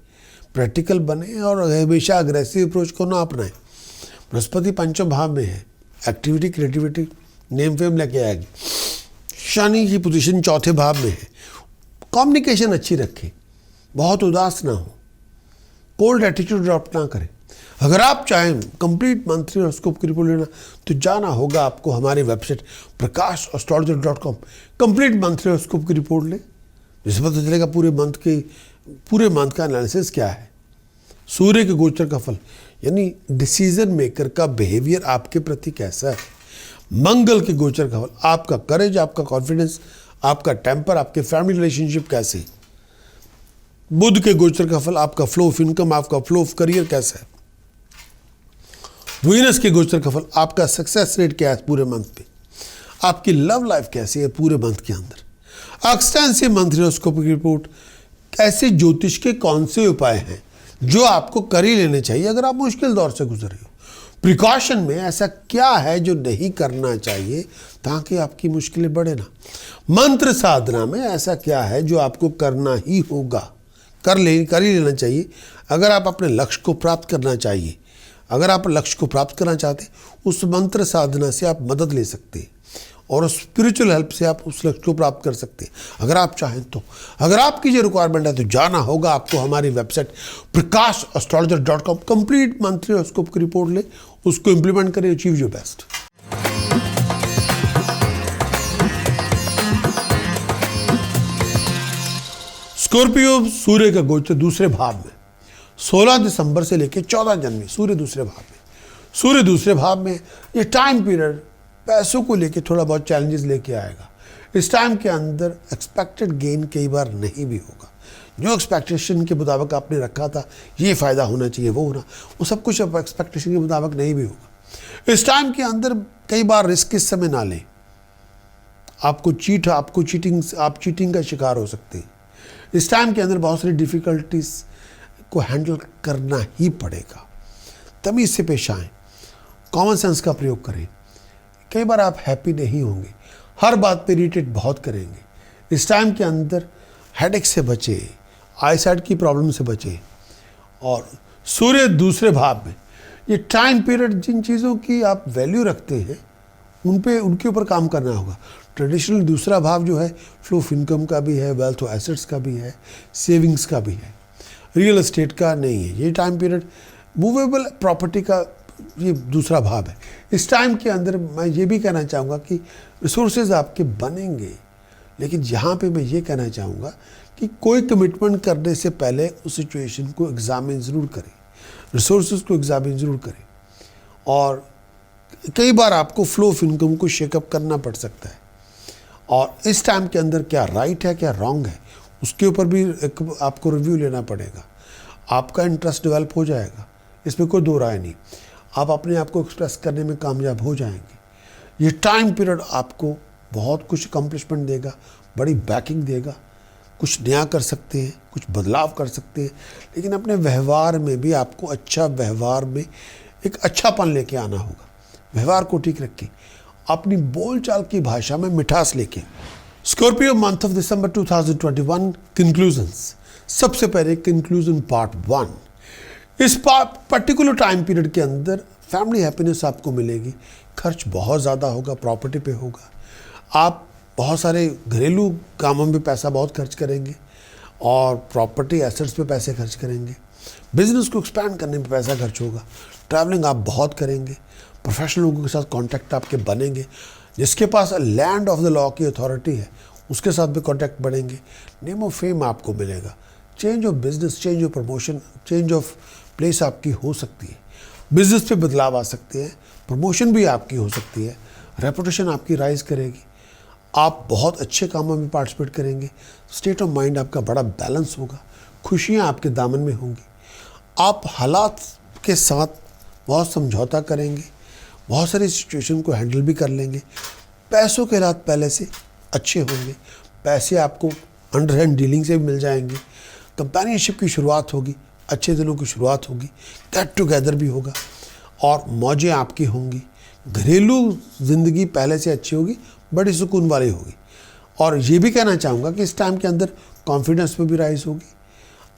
प्रैक्टिकल बने और हमेशा अग्रेसिव अप्रोच को ना अपनाएं। बृहस्पति पंचम भाव में है, एक्टिविटी, क्रिएटिविटी, नेम फेम लेके आएगी। शनि की पोजीशन चौथे भाव में है, कम्युनिकेशन अच्छी रखें, बहुत उदास ना हो, कोल्ड एटीट्यूड अडॉप्ट ना करें। अगर आप चाहें कंप्लीट मंथली हॉरोस्कोप की रिपोर्ट लेना तो जाना होगा आपको हमारी website prakash.astrologer.com, complete monthly horoscope की रिपोर्ट लें, जिससे पता चलेगा पूरे मंथ का एनालिसिस क्या है। सूर्य के गोचर का फल यानी डिसीजन मेकर का बिहेवियर आपके प्रति कैसा है। मंगल के गोचर का फल आपका करेज, आपका कॉन्फिडेंस, आपका टेम्पर, आपके फैमिली रिलेशनशिप कैसे। बुध के गोचर का फल आपका फ्लो ऑफ इनकम, आपका फ्लो ऑफ करियर कैसा है। वीनस के गोचर का फल आपका सक्सेस रेट क्या है पूरे मंथ पे, आपकी लव लाइफ कैसी है पूरे मंथ के अंदर। एक्सटेंसिव मंथली हॉरोस्कोप की रिपोर्ट, ऐसे ज्योतिष के कौन से उपाय हैं जो आपको कर ही लेने चाहिए अगर आप मुश्किल दौर से गुजर रहे हो। प्रिकॉशन में ऐसा क्या है जो नहीं करना चाहिए ताकि आपकी मुश्किलें बढ़े ना। मंत्र साधना में ऐसा क्या है जो आपको करना ही होगा, कर ही लेना चाहिए अगर आप अपने लक्ष्य को प्राप्त करना चाहिए। अगर आप लक्ष्य को प्राप्त करना चाहते हैं, उस मंत्र साधना से आप मदद ले सकते हैं और उस स्पिरिचुअल हेल्प से आप उस लक्ष्य को प्राप्त कर सकते हैं अगर आप चाहें तो। अगर आपकी ये रिक्वायरमेंट है तो जाना होगा आपको हमारी website prakash.astrologer.com, complete monthly horoscope की रिपोर्ट ले, उसको इंप्लीमेंट करें, अचीव योर बेस्ट। स्कॉर्पियो, सूर्य का गोचर दूसरे भाव में, 16 दिसंबर से लेकर 14 जनवरी सूर्य दूसरे भाव में। सूर्य दूसरे भाव में ये टाइम पीरियड पैसों को लेकर थोड़ा बहुत चैलेंजेस लेके आएगा। इस टाइम के अंदर एक्सपेक्टेड गेन कई बार नहीं भी होगा, जो एक्सपेक्टेशन के मुताबिक आपने रखा था ये फ़ायदा होना चाहिए वो होना, वो सब कुछ अब एक्सपेक्टेशन के मुताबिक नहीं भी होगा। इस टाइम के अंदर कई बार रिस्क इस समय ना लें, आप चीटिंग का शिकार हो सकते हैं। इस टाइम के अंदर बहुत सारी डिफ़िकल्टीज को हैंडल करना ही पड़ेगा, तमीज़ से पेश आएँ, कॉमन सेंस का प्रयोग करें। कई बार आप हैप्पी नहीं होंगे, हर बात पे इरिटेट बहुत करेंगे। इस टाइम के अंदर हेडेक से बचे, आईसाइट की प्रॉब्लम से बचे। और सूर्य दूसरे भाव में, ये टाइम पीरियड जिन चीज़ों की आप वैल्यू रखते हैं उनके ऊपर काम करना होगा। ट्रेडिशनल दूसरा भाव जो है फ्लो ऑफ इनकम का भी है, वेल्थ ऑफ एसेट्स का भी है, सेविंग्स का भी है, रियल एस्टेट का नहीं है। ये टाइम पीरियड मूवेबल प्रॉपर्टी का ये दूसरा भाव है। इस टाइम के अंदर मैं ये भी कहना चाहूँगा कि रिसोर्सेज आपके बनेंगे, लेकिन यहाँ पे मैं ये कहना चाहूँगा कि कोई कमिटमेंट करने से पहले उस सिचुएशन को एग्जामिन ज़रूर करें, रिसोर्सेज को एग्जामिन ज़रूर करें। और कई बार आपको फ्लो ऑफ इनकम को शेकअप करना पड़ सकता है, और इस टाइम के अंदर क्या राइट है क्या रॉन्ग है उसके ऊपर भी आपको रिव्यू लेना पड़ेगा। आपका इंटरेस्ट डेवलप हो जाएगा इसमें कोई दो राय नहीं। आप अपने आप को एक्सप्रेस करने में कामयाब हो जाएंगे। ये टाइम पीरियड आपको बहुत कुछ अकम्पलिशमेंट देगा, बड़ी बैकिंग देगा, कुछ नया कर सकते हैं, कुछ बदलाव कर सकते हैं, लेकिन अपने व्यवहार में भी आपको व्यवहार में एक अच्छापन लेके आना होगा। व्यवहार को ठीक रखें, अपनी बोलचाल की भाषा में मिठास लेके। Scorpio month of December 2021 conclusions. सबसे पहले कंक्लूजन पार्ट 1। इस पर्टिकुलर टाइम पीरियड के अंदर फैमिली हैप्पीनेस आपको मिलेगी। खर्च बहुत ज़्यादा होगा, प्रॉपर्टी पे होगा, आप बहुत सारे घरेलू कामों में पैसा बहुत खर्च करेंगे और प्रॉपर्टी एसेट्स पे पैसे खर्च करेंगे। बिजनेस को एक्सपैंड करने में पैसा खर्च होगा। ट्रैवलिंग आप बहुत करेंगे। प्रोफेशनल लोगों के साथ कांटेक्ट आपके बनेंगे। जिसके पास लैंड ऑफ द लॉ की अथॉरिटी है उसके साथ भी कांटेक्ट बढ़ेंगे। नेम ऑफ फेम आपको मिलेगा। Change of business, change of promotion, change of place आपकी हो सकती है। बिजनेस पे बदलाव आ सकते हैं। प्रमोशन भी आपकी हो सकती है। रेपुटेशन आपकी राइज करेगी। आप बहुत अच्छे कामों में पार्टिसिपेट करेंगे। स्टेट ऑफ माइंड आपका बड़ा बैलेंस होगा। खुशियाँ आपके दामन में होंगी। आप हालात के साथ बहुत समझौता करेंगे। बहुत सारी सिचुएशन को हैंडल भी कर लेंगे। पैसों के हालात पहले से अच्छे होंगे। पैसे आपको अंडर हैंड डीलिंग से भी मिल जाएंगे। कंपेनियनशिप की शुरुआत होगी। अच्छे दिनों की शुरुआत होगी। गेट टुगेदर भी होगा और मौजें आपकी होंगी। घरेलू ज़िंदगी पहले से अच्छी होगी, बड़ी सुकून वाली होगी। और ये भी कहना चाहूँगा कि इस टाइम के अंदर कॉन्फिडेंस में भी राइज होगी।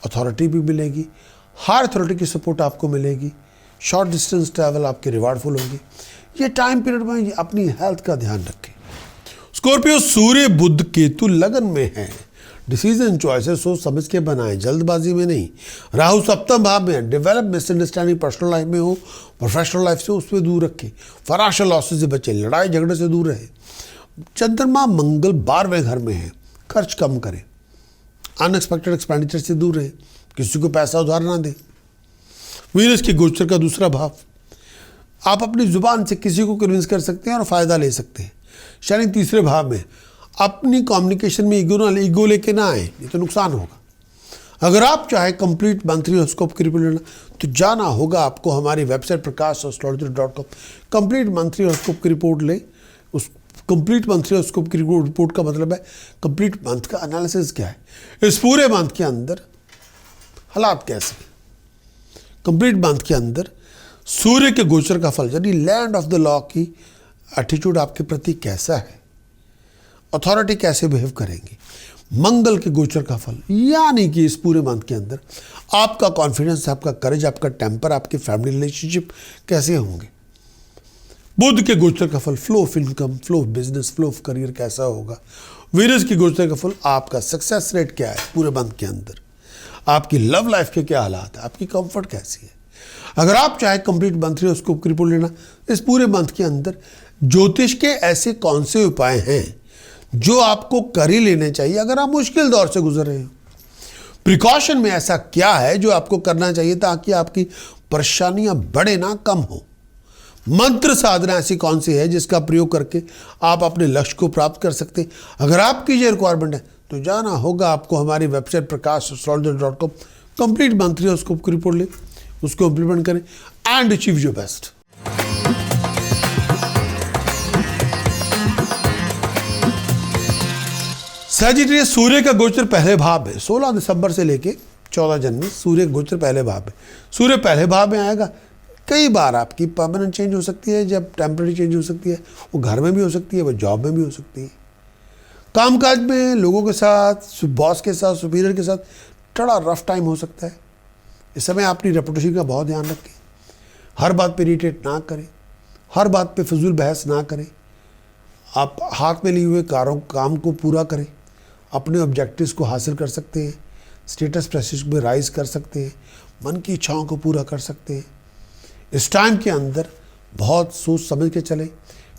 अथॉरिटी भी मिलेगी। हायर अथॉरिटी की सपोर्ट आपको मिलेगी। शॉर्ट डिस्टेंस ट्रैवल आपके रिवार्डफुल होगी। ये टाइम पीरियड में अपनी हेल्थ का ध्यान रखें। स्कॉर्पियो सूर्य बुध केतु लगन में है। डिसीजन चॉइसेस सोच समझ के बनाएं, जल्दबाजी में नहीं। राहु सप्तम भाव में, डेवलप मिसअंडरस्टैंडिंग पर्सनल लाइफ में हो, प्रोफेशनल लाइफ से उसमें दूर रखें। फाइनेंशियल लॉसेस से बचें, लड़ाई झगड़े से दूर रहें। चंद्रमा मंगल 12वें घर में है। खर्च कम करें। अनएक्सपेक्टेड एक्सपेंडिचर से दूर रहें। किसी को पैसा उधार ना दें। वीनस के गोचर का दूसरा भाव, आप अपनी जुबान से किसी को कन्विंस कर सकते हैं और फायदा ले सकते हैं। शनि तीसरे भाव में, अपनी कम्युनिकेशन में ईगो लेके ना आए, नहीं तो नुकसान होगा। अगर आप चाहे कंप्लीट मंथली हॉरोस्कोप की रिपोर्ट लेना तो जाना होगा आपको हमारी website prakash.astrology.com। Complete monthly horoscope की रिपोर्ट लें। उस कंप्लीट मंथली हॉरोस्कोप की रिपोर्ट का मतलब है कंप्लीट मंथ का एनालिसिस क्या है, इस पूरे मंथ के अंदर हालात कैसे हैं, कंप्लीट मंथ के अंदर सूर्य के गोचर का फल यानी लैंड ऑफ द लॉ की एटीट्यूड आपके प्रति कैसा है, अथॉरिटी कैसे बिहेव करेंगी, मंगल के गोचर का फल यानी कि इस पूरे मंथ के अंदर आपका कॉन्फिडेंस, आपका करेज, आपका टेम्पर, आपके फैमिली रिलेशनशिप कैसे होंगे। बुध के गोचर का फल, flow of income, flow of business, flow of career कैसा होगा। वीरस की गोचर का फल, आपका सक्सेस रेट क्या है पूरे मंथ के अंदर, आपकी लव लाइफ के क्या हालात है, आपकी कंफर्ट कैसी है। अगर आप चाहे कंप्लीट मंथली हॉरोस्कोप की रिपोर्ट लेना, इस पूरे मंथ के अंदर ज्योतिष के ऐसे कौन से उपाय हैं जो आपको कर ही लेने चाहिए अगर आप मुश्किल दौर से गुजर रहे हो। प्रिकॉशन में ऐसा क्या है जो आपको करना चाहिए ताकि आपकी परेशानियां बढ़े ना कम हो। मंत्र साधना ऐसी कौन सी है जिसका प्रयोग करके आप अपने लक्ष्य को प्राप्त कर सकते हैं। अगर आपकी ये रिक्वायरमेंट है तो जाना होगा आपको हमारी website prakash.astrology.com। Complete monthly horoscope की रिपोर्ट लें, उसको इम्प्लीमेंट करें and achieve your best. Sagittarius, सूर्य का गोचर पहले भाव में 16 दिसंबर से लेके 14 जनवरी सूर्य का गोचर पहले भाव में। सूर्य पहले भाव में आएगा। कई बार आपकी परमानेंट चेंज हो सकती है, जब टेम्परेरी चेंज हो सकती है, वो घर में भी हो सकती है, वो जॉब में भी हो सकती है। कामकाज में लोगों के साथ, बॉस के साथ, सुपीरियर के साथ थोड़ा रफ टाइम हो सकता है। इस समय अपनी रेपुटेशन का बहुत ध्यान रखें। हर बात पे इरिटेट ना करें, हर बात पे फजूल बहस ना करें। आप हाथ में लिए हुए काम को पूरा करें, अपने ऑब्जेक्टिव्स को हासिल कर सकते हैं, स्टेटस प्रेस्टीज में राइज कर सकते हैं, मन की इच्छाओं को पूरा कर सकते हैं। इस टाइम के अंदर बहुत सोच समझ के चलें,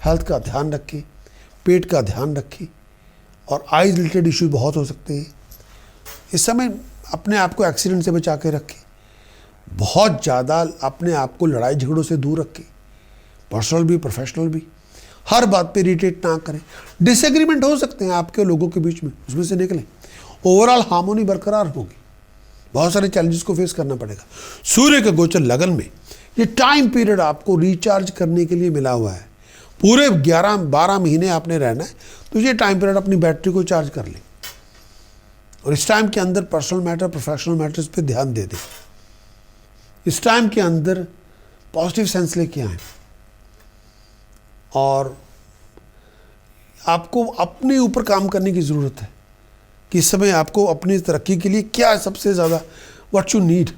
हेल्थ का ध्यान रखें, पेट का ध्यान रखें और आइज रिलेटेड इशू बहुत हो सकते हैं। इस समय अपने आप को एक्सीडेंट से बचा के रखें। बहुत ज़्यादा अपने आप को लड़ाई झगड़ों से दूर रखें, पर्सनल भी प्रोफेशनल भी। हर बात पे इरिटेट ना करें। डिसएग्रीमेंट हो सकते हैं आपके लोगों के बीच में, उसमें से निकलें। ओवरऑल हार्मोनी बरकरार होगी। बहुत सारे चैलेंजेस को फेस करना पड़ेगा। सूर्य का गोचर लगन में ये टाइम पीरियड आपको रिचार्ज करने के लिए मिला हुआ है। पूरे 11-12 महीने आपने रहना है, तो ये टाइम पीरियड अपनी बैटरी को चार्ज कर लें और इस टाइम के अंदर पर्सनल मैटर, प्रोफेशनल मैटर्स पे ध्यान दे दें। इस टाइम के अंदर पॉजिटिव सेंस लेके आए और आपको अपने ऊपर काम करने की ज़रूरत है कि इस समय आपको अपनी तरक्की के लिए क्या सबसे ज़्यादा what you need.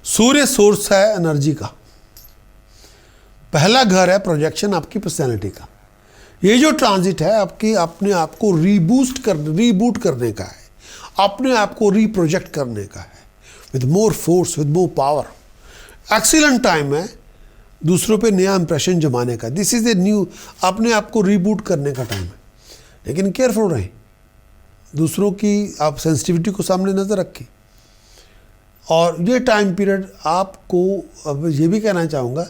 Surya source है एनर्जी का, पहला घर है प्रोजेक्शन आपकी पर्सनैलिटी का। ये जो ट्रांजिट है आपकी अपने आप को रीबूट करने का है, अपने आप को रीप्रोजेक्ट करने का है with more force, with more power. Excellent time है दूसरों पे नया इंप्रेशन जमाने का। दिस इज ए न्यू, अपने आप को रीबूट करने का टाइम है, लेकिन केयरफुल रहें, दूसरों की आप सेंसिटिविटी को सामने नजर रखें। और ये टाइम पीरियड आपको, अब ये भी कहना चाहूँगा,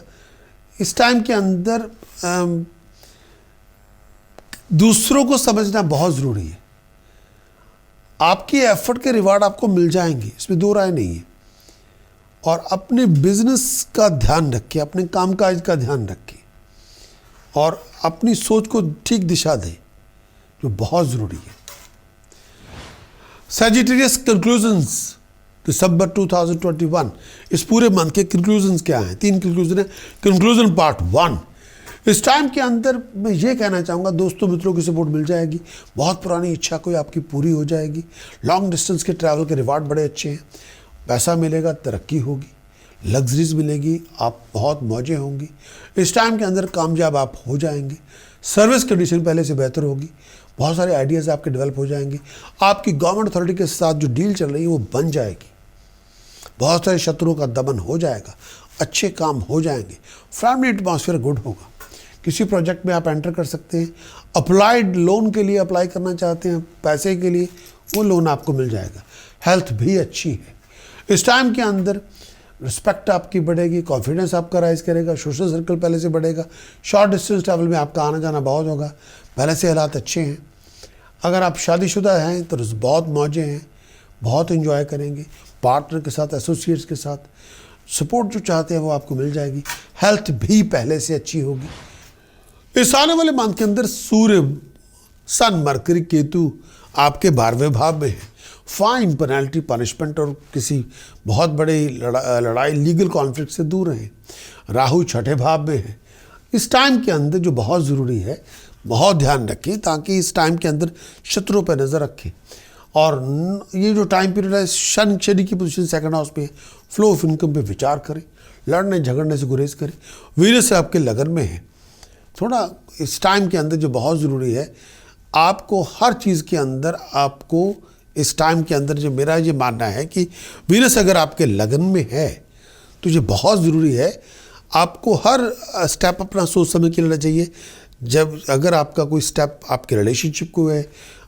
इस टाइम के अंदर दूसरों को समझना बहुत ज़रूरी है। आपकी एफर्ट के रिवार्ड आपको मिल जाएंगे, इसमें दो राय नहीं है। और अपने बिजनेस का ध्यान रखें, अपने कामकाज का ध्यान रखें और अपनी सोच को ठीक दिशा दें, जो बहुत ज़रूरी है। सैजिटेरियस कंक्लूजन्स दिसंबर 2021, इस पूरे मंथ के कंक्लूजन्स क्या हैं? 3 कंक्लूजन है। कंक्लूजन पार्ट 1, इस टाइम के अंदर मैं ये कहना चाहूँगा, दोस्तों मित्रों की सपोर्ट मिल जाएगी, बहुत पुरानी इच्छा कोई आपकी पूरी हो जाएगी, लॉन्ग डिस्टेंस के ट्रैवल के रिवार्ड बड़े अच्छे हैं, पैसा मिलेगा, तरक्की होगी, लग्जरीज मिलेगी, आप बहुत मौजें होंगी। इस टाइम के अंदर कामयाब आप हो जाएंगे, सर्विस कंडीशन पहले से बेहतर होगी, बहुत सारे आइडियाज़ आपके डेवलप हो जाएंगे, आपकी गवर्नमेंट अथॉरिटी के साथ जो डील चल रही है वो बन जाएगी, बहुत सारे शत्रुओं का दमन हो जाएगा, अच्छे काम हो जाएंगे, फैमिली एटमॉस्फेयर गुड होगा। किसी प्रोजेक्ट में आप एंटर कर सकते हैं, अप्लाइड लोन के लिए अप्लाई करना चाहते हैं पैसे के लिए, वो लोन आपको मिल जाएगा। हेल्थ भी अच्छी है। इस टाइम के अंदर रिस्पेक्ट आपकी बढ़ेगी, कॉन्फिडेंस आपका राइज करेगा, सोशल सर्कल पहले से बढ़ेगा, शॉर्ट डिस्टेंस ट्रैवल में आपका आना जाना बहुत होगा, पहले से हालात अच्छे हैं। अगर आप शादीशुदा हैं तो बहुत मौजें हैं, बहुत एंजॉय करेंगे, पार्टनर के साथ, एसोसिएट्स के साथ सपोर्ट जो चाहते हैं वो आपको मिल जाएगी। हेल्थ भी पहले से अच्छी होगी। इस आने वाले मंथ के अंदर सूर्य, सन, मरकरी, केतु आपके 12वें भाव में है। फाइन, पेनल्टी, पनिशमेंट और किसी बहुत बड़ी लड़ाई, लीगल कॉन्फ्लिक्ट से दूर रहें। राहु 6ठे भाव में है। इस टाइम के अंदर जो बहुत ज़रूरी है, बहुत ध्यान रखें, ताकि इस टाइम के अंदर शत्रुओं पर नज़र रखें। और ये जो टाइम पीरियड है, शनि की पोजीशन सेकंड हाउस पे है, फ्लो ऑफ इनकम पे विचार करें, लड़ने झगड़ने से गुरेज करें। वीनस आपके लगन में है। थोड़ा इस टाइम के अंदर जो बहुत ज़रूरी है, आपको हर चीज़ के अंदर, आपको इस टाइम के अंदर जो मेरा ये मानना है कि वीनस अगर आपके लगन में है तो ये बहुत ज़रूरी है, आपको हर स्टेप अपना सोच समझ के लेना चाहिए। जब अगर आपका कोई स्टेप आपके रिलेशनशिप को है,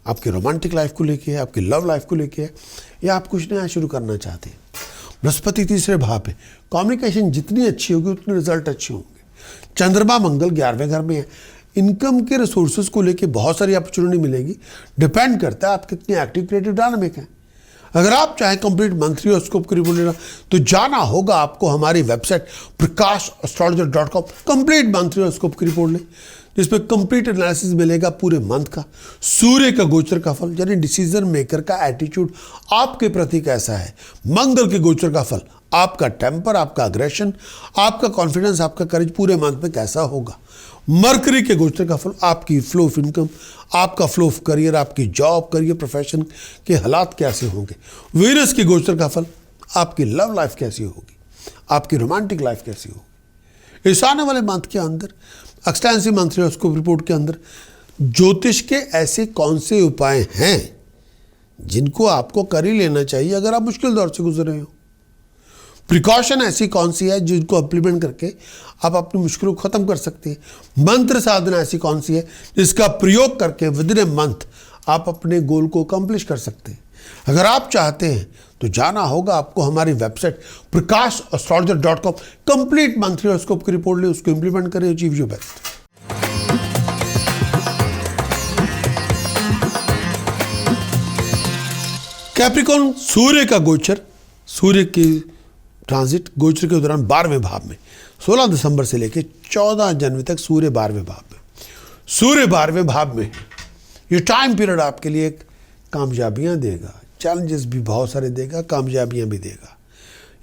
आपकी रोमांटिक लाइफ को लेके है, आपकी लव लाइफ को लेके है, या आप कुछ नया शुरू करना चाहते हैं। बृहस्पति 3रे भाव पे, कम्युनिकेशन जितनी अच्छी होगी उतने रिजल्ट अच्छे होंगे। चंद्रमा मंगल 11वें घर में है। इनकम के रिसोर्सेज को लेके बहुत सारी अपॉर्चुनिटी मिलेगी। डिपेंड करता है आप कितनी एक्टिव, क्रिएटिव, डायनामिक हैं। अगर आप चाहें कंप्लीट मंथली हॉरोस्कोप की रिपोर्ट लेना तो जाना होगा आपको हमारी website prakash.astrologer.com। Complete monthly horoscope की रिपोर्ट लें, जिसमें कंप्लीट एनालिसिस मिलेगा पूरे मंथ का, सूर्य का गोचर का फल, यानी डिसीजन मेकर का एटीट्यूड आपके प्रति कैसा है, मंगल के गोचर का फल, आपका टेम्पर, आपका अग्रेशन, आपका कॉन्फिडेंस, आपका करेज पूरे मंथ में कैसा होगा, मरकरी के गोचर का फल, आपकी फ्लो ऑफ इनकम, आपका फ्लो ऑफ करियर, आपकी जॉब, करियर, प्रोफेशन के हालात कैसे होंगे, वीनस के गोचर का फल, आपकी लव लाइफ कैसी होगी, आपकी रोमांटिक लाइफ कैसी होगी। इस आने वाले मंथ के अंदर एक्सटेंसिव मंथली हॉरोस्कोप रिपोर्ट के अंदर ज्योतिष के ऐसे कौन से उपाय हैं जिनको आपको कर ही लेना चाहिए अगर आप मुश्किल दौर से गुजर रहे हो। प्रिकॉशन ऐसी कौन सी है जिनको इम्प्लीमेंट करके आप अपनी मुश्किलों को खत्म कर सकते हैं। मंत्र साधना ऐसी कौन सी है जिसका प्रयोग करके विद इन ए मंथ आप अपने गोल को अकम्प्लिश कर सकते हैं। अगर आप चाहते हैं तो जाना होगा आपको हमारी website prakash.astrologer.com। Complete monthly horoscope की रिपोर्ट ले, उसको इंप्लीमेंट करें, अचीव योर बेस्ट। कैप्रिकॉर्न, सूर्य का गोचर, सूर्य की ट्रांजिट गोचर के दौरान 12वें भाव में 16 दिसंबर से लेकर 14 जनवरी तक सूर्य 12वें भाव में, सूर्य 12वें भाव में। ये टाइम पीरियड आपके लिए कामयाबियां देगा, चैलेंजेस भी बहुत सारे देगा, कामयाबियां भी देगा,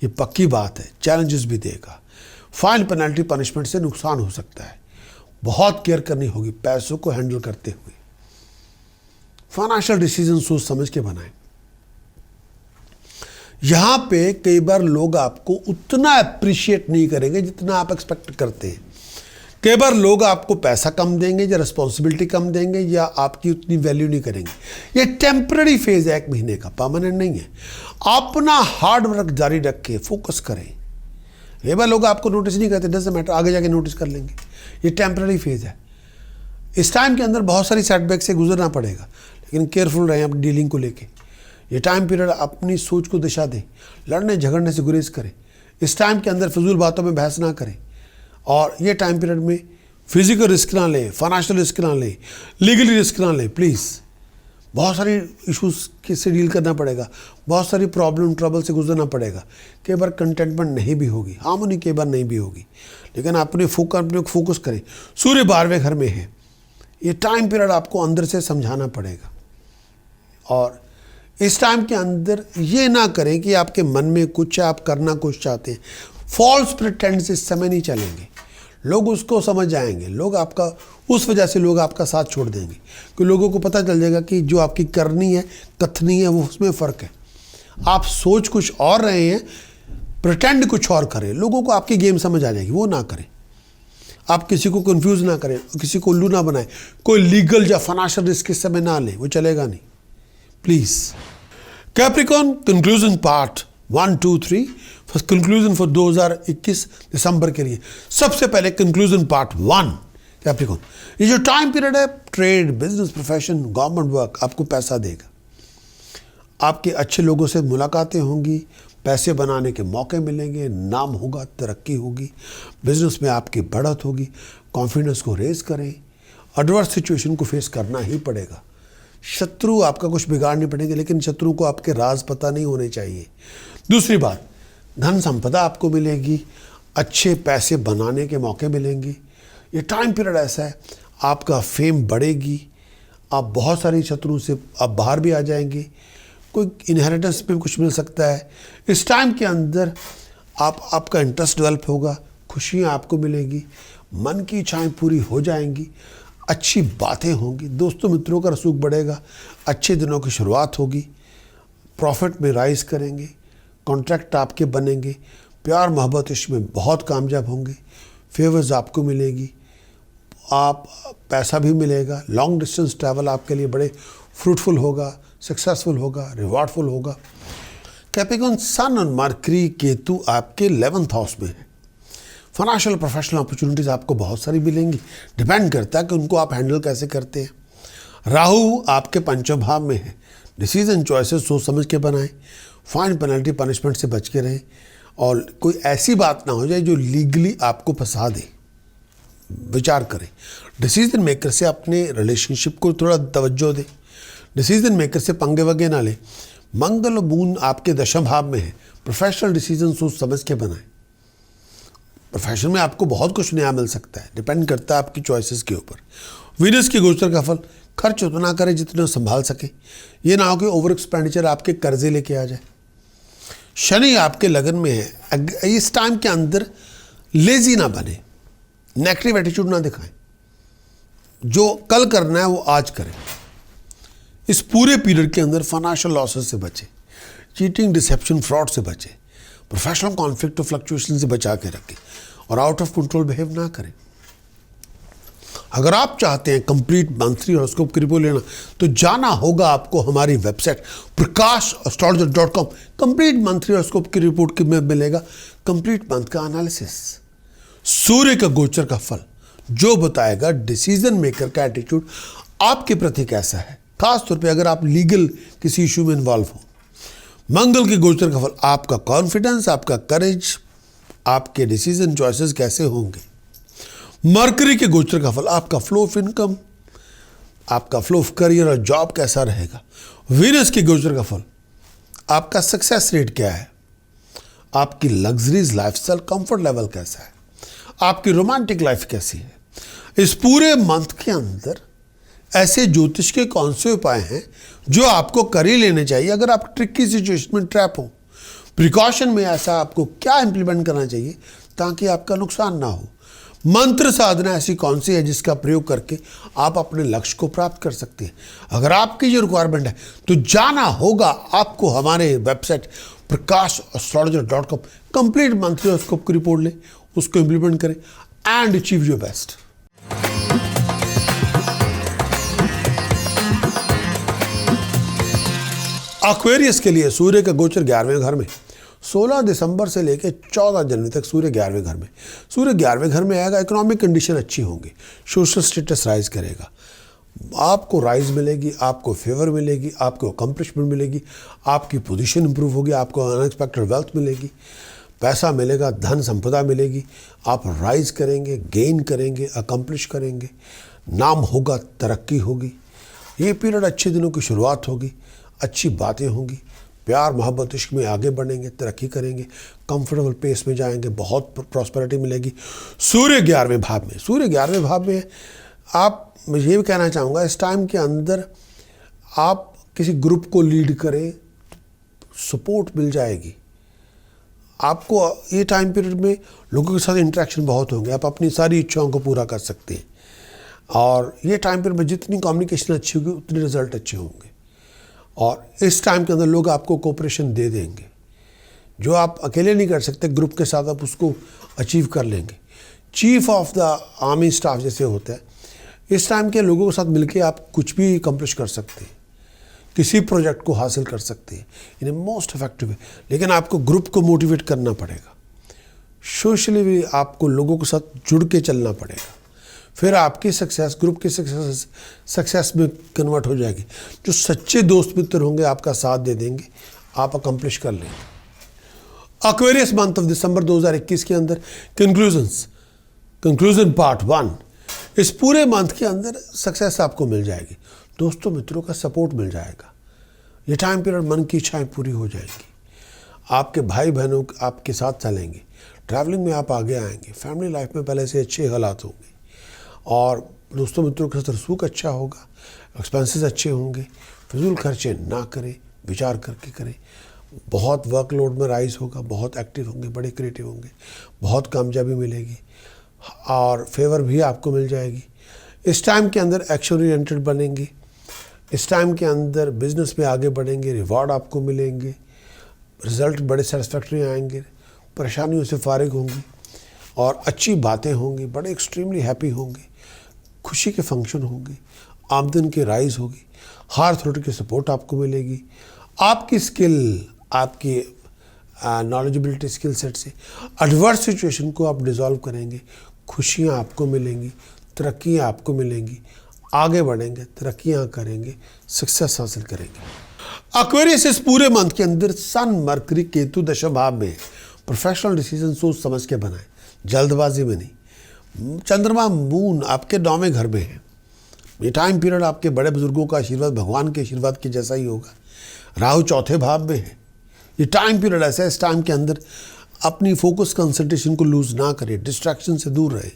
ये पक्की बात है। चैलेंजेस भी देगा, फाइन पेनल्टी पनिशमेंट से नुकसान हो सकता है, बहुत केयर करनी होगी पैसों को हैंडल करते हुए। फाइनेंशियल डिसीजन सोच समझ के बनाएं। यहां पे कई बार लोग आपको उतना अप्रिशिएट नहीं करेंगे जितना आप एक्सपेक्ट करते हैं। कई बार लोग आपको पैसा कम देंगे या रिस्पॉन्सिबिलिटी कम देंगे या आपकी उतनी वैल्यू नहीं करेंगे। ये टेम्पररी फेज है, 1 महीने का, परमानेंट नहीं है। अपना हार्ड वर्क जारी रख के फोकस करें। कई बार लोग आपको नोटिस नहीं करते, डजंट मैटर, आगे जाके नोटिस कर लेंगे। ये टेम्पररी फेज है। इस टाइम के अंदर बहुत सारी सेटबैक से गुजरना पड़ेगा, लेकिन केयरफुल रहें अपनी डीलिंग को लेके। ये टाइम पीरियड अपनी सोच को दिशा दें, लड़ने झगड़ने से गुरेज करें। इस टाइम के अंदर फिजूल बातों में बहस ना करें, और ये टाइम पीरियड में फिजिकल रिस्क ना लें, फाइनेंशियल रिस्क ना लें, लीगली रिस्क ना लें प्लीज़। बहुत सारी इश्यूज से डील करना पड़ेगा, बहुत सारी प्रॉब्लम ट्रबल से गुजरना पड़ेगा। कई बार कंटेंटमेंट नहीं भी होगी, हार्मोनी कई बार नहीं भी होगी, लेकिन अपने फोकस करें। सूर्य 12वें घर में है। ये टाइम पीरियड आपको अंदर से समझाना पड़ेगा, और इस टाइम के अंदर ये ना करें कि आपके मन में कुछ है, आप करना कुछ चाहते हैं। फॉल्स प्रिटेंड्स इस समय नहीं चलेंगे, लोग उसको समझ जाएंगे। लोग आपका उस वजह से लोग आपका साथ छोड़ देंगे, क्योंकि लोगों को पता चल जाएगा कि जो आपकी करनी है, कथनी है, वो उसमें फ़र्क है। आप सोच कुछ और रहे हैं, प्रिटेंड कुछ और करें, लोगों को आपकी गेम समझ आ जाएगी, वो ना करें। आप किसी को कंफ्यूज ना करें, किसी को उल्लू ना बनाएं, कोई लीगल या फाइनेंशियल रिस्क इस समय ना लें, वो चलेगा नहीं please. Capricorn conclusion part 1, 2, 3 first conclusion for 2021 दिसंबर के लिए। सबसे पहले कंक्लूजन पार्ट 1 कैप्रिकॉर्न। ये जो टाइम पीरियड है, trade, business, profession, government work आपको पैसा देगा। आपके अच्छे लोगों से मुलाकातें होंगी, पैसे बनाने के मौके मिलेंगे, नाम होगा, तरक्की होगी, बिजनेस में आपकी बढ़त होगी। कॉन्फिडेंस को रेज करें। एडवर्स सिचुएशन को फेस करना ही पड़ेगा। शत्रु आपका कुछ बिगाड़ नहीं पड़ेंगे, लेकिन शत्रु को आपके राज पता नहीं होने चाहिए। दूसरी बात, धन संपदा आपको मिलेगी, अच्छे पैसे बनाने के मौके मिलेंगे। ये टाइम पीरियड ऐसा है, आपका फेम बढ़ेगी, आप बहुत सारी शत्रुओं से आप बाहर भी आ जाएंगे। कोई इनहेरिटेंस में कुछ मिल सकता है। इस टाइम के अंदर आपका इंटरेस्ट डेवलप होगा, खुशियाँ आपको मिलेंगी, मन की इच्छाएँ पूरी हो जाएंगी, अच्छी बातें होंगी, दोस्तों मित्रों का रसूख बढ़ेगा, अच्छे दिनों की शुरुआत होगी, प्रॉफिट में राइज करेंगे, कॉन्ट्रैक्ट आपके बनेंगे, प्यार मोहब्बत इसमें बहुत कामयाब होंगे, फेवर्स आपको मिलेगी, आप पैसा भी मिलेगा। लॉन्ग डिस्टेंस ट्रैवल आपके लिए बड़े फ्रूटफुल होगा, सक्सेसफुल होगा, रिवॉर्डफुल होगा। कैप्रिकॉर्न सन और मरकरी केतु आपके 11th हाउस में है। फाइनेंशियल प्रोफेशनल अपॉर्चुनिटीज़ आपको बहुत सारी मिलेंगी, डिपेंड करता है कि उनको आप हैंडल कैसे करते हैं। राहु आपके 5वें भाव में है। डिसीजन चॉइसेस सोच समझ के बनाएं, फाइन पेनल्टी पनिशमेंट से बच के रहें, और कोई ऐसी बात ना हो जाए जो लीगली आपको फंसा दे। विचार करें, डिसीजन मेकर से अपने रिलेशनशिप को थोड़ा तवज्जो दें, डिसीजन मेकर से पंगे वगे ना लें। मंगल और मून आपके 10वें भाव में है। प्रोफेशनल डिसीजन सोच समझ के बनाएं। प्रोफेशन में आपको बहुत कुछ नया मिल सकता है, डिपेंड करता है आपकी चॉइसेस के ऊपर। वीनस की गोचर का फल, खर्च उतना करें जितना संभाल सके, ये ना हो कि ओवर एक्सपेंडिचर आपके कर्जे लेके आ जाए। शनि आपके लगन में है। इस टाइम के अंदर लेजी ना बने, नेगेटिव एटीट्यूड ना दिखाएं, जो कल करना है वो आज करें। इस पूरे पीरियड के अंदर फाइनेंशियल लॉसेस से बचें, चीटिंग, डिसेप्शन, फ्रॉड से बचें, प्रोफेशनल कॉन्फ्लिक्ट और फ्लक्चुएशन से बचा के रखें, और आउट ऑफ कंट्रोल बिहेव ना करें। अगर आप चाहते हैं कंप्लीट मंथली हॉरोस्कोप की रिपोर्ट लेना, तो जाना होगा आपको हमारी website prakash.astrologer.com। Complete monthly horoscope की रिपोर्ट में मिलेगा कंप्लीट मंथ का एनालिसिस, सूर्य का गोचर का फल, जो बताएगा डिसीजन मेकर का एटीट्यूड आपके प्रति कैसा है, खासतौर पे अगर आप लीगल किसी इशू में इन्वॉल्व हो। मंगल के गोचर का फल, आपका कॉन्फिडेंस, आपका करेज, आपके डिसीजन चॉइसेस कैसे होंगे। मरकरी के गोचर का फल, आपका फ्लो ऑफ इनकम, आपका फ्लो ऑफ करियर और जॉब कैसा रहेगा। वीनस के गोचर का फल, आपका सक्सेस रेट क्या है, आपकी लग्जरीज लाइफस्टाइल कंफर्ट लेवल कैसा है, आपकी रोमांटिक लाइफ कैसी है। इस पूरे मंथ के अंदर ऐसे ज्योतिष के कौन से उपाय हैं जो आपको कर ही लेने चाहिए अगर आप ट्रिकी सिचुएशन में ट्रैप हो। प्रिकॉशन में ऐसा आपको क्या इंप्लीमेंट करना चाहिए ताकि आपका नुकसान ना हो। मंत्र साधना ऐसी कौन सी है जिसका प्रयोग करके आप अपने लक्ष्य को प्राप्त कर सकते हैं। अगर आपकी जो रिक्वायरमेंट है तो जाना होगा आपको हमारे website prakashastrologer.com। Complete monthly horoscope की रिपोर्ट लें, उसको इंप्लीमेंट करें and achieve your best. Aquarius के लिए सूर्य का गोचर 11वें घर में 16 दिसंबर से लेकर 14 जनवरी तक सूर्य 11वें घर में। सूर्य 11वें घर में आएगा, इकोनॉमिक कंडीशन अच्छी होंगी, सोशल स्टेटस राइज करेगा, आपको राइज मिलेगी, आपको फेवर मिलेगी, आपको अकम्प्लिशमेंट मिलेगी, आपकी पोजीशन इंप्रूव होगी, आपको अनएक्सपेक्टेड वेल्थ मिलेगी, पैसा मिलेगा, धन संपदा मिलेगी, आप राइज करेंगे, गेन करेंगे, अकम्प्लिश करेंगे, नाम होगा, तरक्की होगी। ये पीरियड अच्छे दिनों की शुरुआत होगी, अच्छी बातें होंगी, प्यार मोहब्बत इश्क में आगे बढ़ेंगे, तरक्की करेंगे, कंफर्टेबल पेस में जाएंगे, बहुत प्रॉस्पेरिटी मिलेगी। सूर्य 11वें भाव में, सूर्य 11वें भाव में आप, मैं ये भी कहना चाहूँगा इस टाइम के अंदर आप किसी ग्रुप को लीड करें, सपोर्ट मिल जाएगी आपको। ये टाइम पीरियड में लोगों के साथ इंटरेक्शन बहुत होंगे, आप अपनी सारी इच्छाओं को पूरा कर सकते हैं। और ये टाइम पीरियड में जितनी कम्युनिकेशन अच्छी होगी उतने रिजल्ट अच्छे होंगे। और इस टाइम के अंदर लोग आपको कोऑपरेशन दे देंगे, जो आप अकेले नहीं कर सकते, ग्रुप के साथ आप उसको अचीव कर लेंगे। Chief of the army staff जैसे होता है, इस टाइम के लोगों के साथ मिलके आप कुछ भी अकम्प्लिश कर सकते हैं, किसी प्रोजेक्ट को हासिल कर सकते हैं इन ए मोस्ट इफेक्टिव वे। लेकिन आपको ग्रुप को मोटिवेट करना पड़ेगा, सोशली भी आपको लोगों के साथ जुड़ के चलना पड़ेगा, फिर आपकी सक्सेस ग्रुप की सक्सेस में कन्वर्ट हो जाएगी। जो सच्चे दोस्त मित्र होंगे आपका साथ दे देंगे, आप अकम्प्लिश कर लेंगे। एक्वेरियस मंथ ऑफ दिसंबर 2021 के अंदर कंक्लूजन पार्ट 1, इस पूरे मंथ के अंदर सक्सेस आपको मिल जाएगी, दोस्तों मित्रों का सपोर्ट मिल जाएगा। ये टाइम पीरियड मन की इच्छाएं पूरी हो जाएंगी, आपके भाई बहनों आपके साथ चलेंगे, ट्रैवलिंग में आप आगे आएंगे, फैमिली लाइफ में पहले से अच्छे हालात होंगे और दोस्तों मित्रों के साथ रसूख अच्छा होगा, एक्सपेंसेस अच्छे होंगे। फिजूल खर्चे ना करें, विचार करके करें। बहुत वर्कलोड में राइज होगा, बहुत एक्टिव होंगे, बड़े क्रिएटिव होंगे, बहुत कामयाबी मिलेगी और फेवर भी आपको मिल जाएगी। इस टाइम के अंदर एक्शन ओरिएंटेड बनेंगे, इस टाइम के अंदर बिजनेस में आगे बढ़ेंगे, रिवॉर्ड आपको मिलेंगे, रिजल्ट बड़े सेटिस्फैक्ट्री आएंगे, परेशानियों से फारिग होंगी और अच्छी बातें होंगी, बड़े एक्सट्रीमली हैप्पी होंगे, खुशी के फंक्शन होंगे, आमदन की राइज होगी, हायर अथॉरिटी की सपोर्ट आपको मिलेगी। आपकी स्किल, आपकी नॉलेजेबिलिटी स्किल सेट से एडवर्स सिचुएशन को आप डिसॉल्व करेंगे, खुशियाँ आपको मिलेंगी, तरक्कियाँ आपको मिलेंगी, आगे बढ़ेंगे, तरक्कियाँ करेंगे, सक्सेस हासिल करेंगे। एक्वेरियस इस पूरे मंथ के अंदर सन मरकरी केतु दशम भाव में, प्रोफेशनल डिसीजन सोच समझ के बनाएं, जल्दबाजी में नहीं। चंद्रमा मून आपके 9वें घर में है, ये टाइम पीरियड आपके बड़े बुजुर्गों का आशीर्वाद, भगवान के आशीर्वाद के जैसा ही होगा। राहु 4थे भाव में है, ये टाइम पीरियड ऐसा है, इस टाइम के अंदर अपनी फोकस कंसंट्रेशन को लूज ना करें, डिस्ट्रैक्शन से दूर रहे।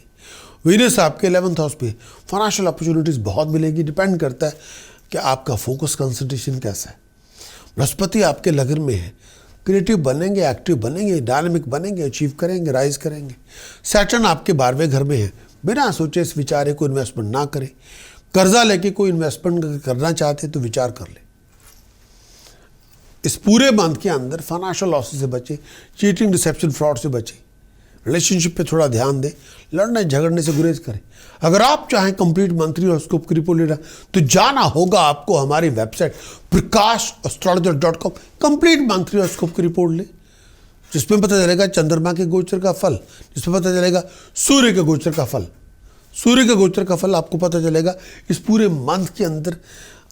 वीनस आपके 11th हाउस पे, फाइनेंशियल अपॉर्चुनिटीज बहुत मिलेगी, डिपेंड करता है कि आपका फोकस कंसंट्रेशन कैसा है। बृहस्पति आपके लगन में है, क्रिएटिव बनेंगे, एक्टिव बनेंगे, डायनामिक बनेंगे, अचीव करेंगे, राइज करेंगे। सैटर्न आपके 12वें घर में है, बिना सोचे इस विचारे को इन्वेस्टमेंट ना करें। कर्जा लेके कोई इन्वेस्टमेंट करना चाहते तो विचार कर ले। इस पूरे मंथ के अंदर फाइनेंशियल लॉसेस से बचे, चीटिंग, डिसेप्शन, फ्रॉड से बचे, रिलेशनशिप पे थोड़ा ध्यान दें, लड़ने झगड़ने से गुरेज करें। अगर आप चाहें कंप्लीट मंथली हॉरोस्कोप की रिपोर्ट लेना तो जाना होगा आपको हमारी website prakashastrologer.com। Complete monthly horoscope की रिपोर्ट लें, जिसमें पता चलेगा चंद्रमा के गोचर का फल, जिसमें पता चलेगा सूर्य के गोचर का फल। सूर्य के गोचर का फल आपको पता चलेगा इस पूरे मंथ के अंदर।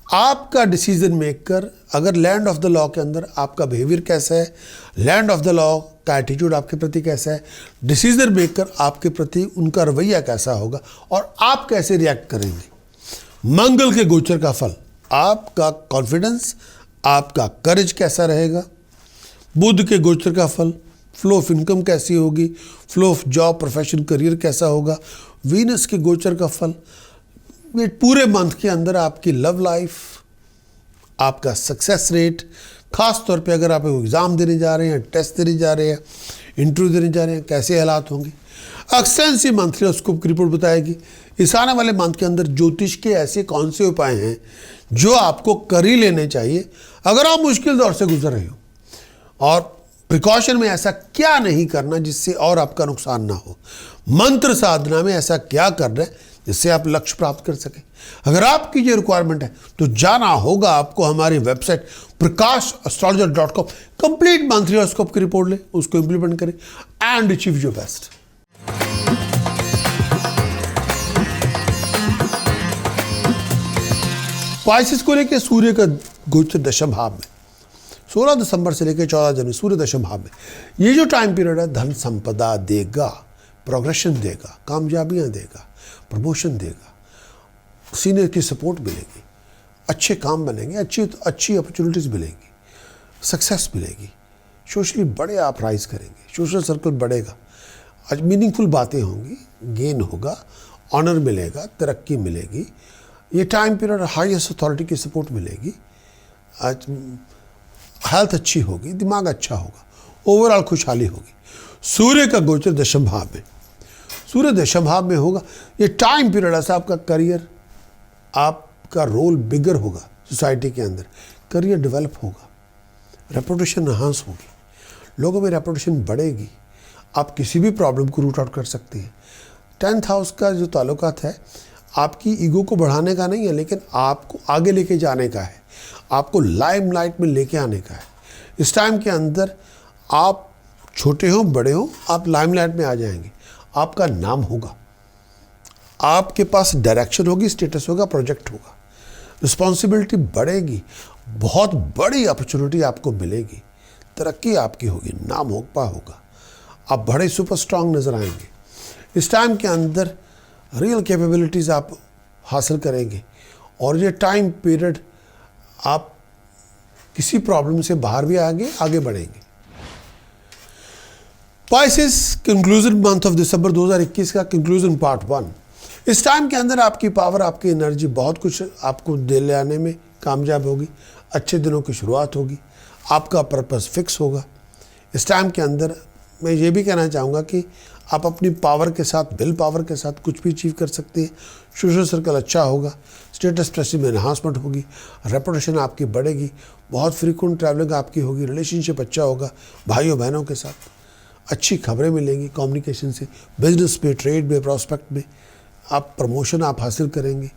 आपका डिसीजन मेकर, अगर लैंड ऑफ द लॉ के अंदर आपका बिहेवियर कैसा है, लैंड ऑफ द लॉ का एटीट्यूड आपके प्रति कैसा है, डिसीजन मेकर आपके प्रति उनका रवैया कैसा होगा और आप कैसे रिएक्ट करेंगे। मंगल के गोचर का फल, आपका कॉन्फिडेंस, आपका करेज कैसा रहेगा। बुध के गोचर का फल, फ्लो ऑफ इनकम कैसी होगी, flow of job, profession, career कैसा होगा, वीनस के गोचर का फल, ये पूरे मंथ के अंदर आपकी लव लाइफ, आपका सक्सेस रेट, खास तौर पे अगर आप एग्ज़ाम देने जा रहे हैं, टेस्ट देने जा रहे हैं, इंटरव्यू देने जा रहे हैं, कैसे हालात होंगे। एक्सटेंसिव मंथली हॉरोस्कोप की रिपोर्ट बताएगी इस आने वाले मंथ के अंदर ज्योतिष के ऐसे कौन से उपाय हैं जो आपको कर ही लेने चाहिए अगर आप मुश्किल दौर से गुजर रहे हो, और प्रिकॉशन में ऐसा क्या नहीं करना जिससे और आपका नुकसान ना हो, मंत्र साधना में ऐसा क्या करना है जिससे आप लक्ष्य प्राप्त कर सकें। अगर आपकी ये रिक्वायरमेंट है तो जाना होगा आपको हमारी website prakash.astrologer.com, complete monthly horoscope की रिपोर्ट लें, उसको इंप्लीमेंट करें and achieve your best. Spices को लेकर सूर्य का गोचर दशम भाव में 16 दिसंबर से लेकर 14 जनवरी सूर्य दशम भाव में, ये जो टाइम पीरियड है धन संपदा देगा, प्रोग्रेशन देगा, कामयाबियां देगा, प्रमोशन देगा, सीनियर की सपोर्ट मिलेगी, अच्छे काम बनेंगे, अच्छी अपॉर्चुनिटीज़ मिलेंगी, सक्सेस मिलेगी, सोशली बड़े आप राइज करेंगे, सोशल सर्कल बढ़ेगा, आज मीनिंगफुल बातें होंगी, गेन होगा, ऑनर मिलेगा, तरक्की मिलेगी। ये टाइम पीरियड हाईएस्ट अथॉरिटी की सपोर्ट मिलेगी, आज हेल्थ अच्छी होगी, दिमाग अच्छा होगा, ओवरऑल खुशहाली होगी। सूर्य का गोचर दशम भाव में, सूर्य दशम भाव में होगा, ये टाइम पीरियड ऐसा आपका करियर, आपका रोल बिगर होगा सोसाइटी के अंदर, करियर डेवलप होगा, रेपुटेशन एनहांस होगी, लोगों में रेपुटेशन बढ़ेगी, आप किसी भी प्रॉब्लम को रूट आउट कर सकते हैं। 10th हाउस का जो ताल्लुकात है आपकी ईगो को बढ़ाने का नहीं है, लेकिन आपको आगे लेके जाने का है, आपको लाइमलाइट में लेके आने का है। इस टाइम के अंदर आप छोटे हों बड़े हों, आप लाइमलाइट में आ जाएंगे, आपका नाम होगा, आपके पास डायरेक्शन होगी, स्टेटस होगा, प्रोजेक्ट होगा, रिस्पॉन्सिबिलिटी बढ़ेगी, बहुत बड़ी अपॉर्चुनिटी आपको मिलेगी, तरक्की आपकी होगी, नाम होगा, आप बड़े सुपर स्ट्रांग नज़र आएंगे। इस टाइम के अंदर रियल कैपेबिलिटीज़ आप हासिल करेंगे, और ये टाइम पीरियड आप किसी प्रॉब्लम से बाहर भी आगे बढ़ेंगे। Spices conclusion month of December 2021 का कंक्लूजन पार्ट 1। इस टाइम के अंदर आपकी पावर, आपकी एनर्जी बहुत कुछ आपको दे ले आने में कामयाब होगी, अच्छे दिनों की शुरुआत होगी, आपका पर्पस फिक्स होगा। इस टाइम के अंदर मैं ये भी कहना चाहूँगा कि आप अपनी पावर के साथ, विल पावर के साथ कुछ भी अचीव कर सकते हैं। सोशल सर्कल अच्छा होगा, स्टेटस प्रेस्टीज में एनहांसमेंट होगी, रेपुटेशन आपकी बढ़ेगी, बहुत फ्रीक्वेंट ट्रैवलिंग आपकी होगी, रिलेशनशिप अच्छा होगा, भाइयों बहनों के साथ अच्छी खबरें मिलेंगी, कम्युनिकेशन से, बिजनेस में, ट्रेड में, प्रॉस्पेक्ट में आप प्रमोशन आप हासिल करेंगे,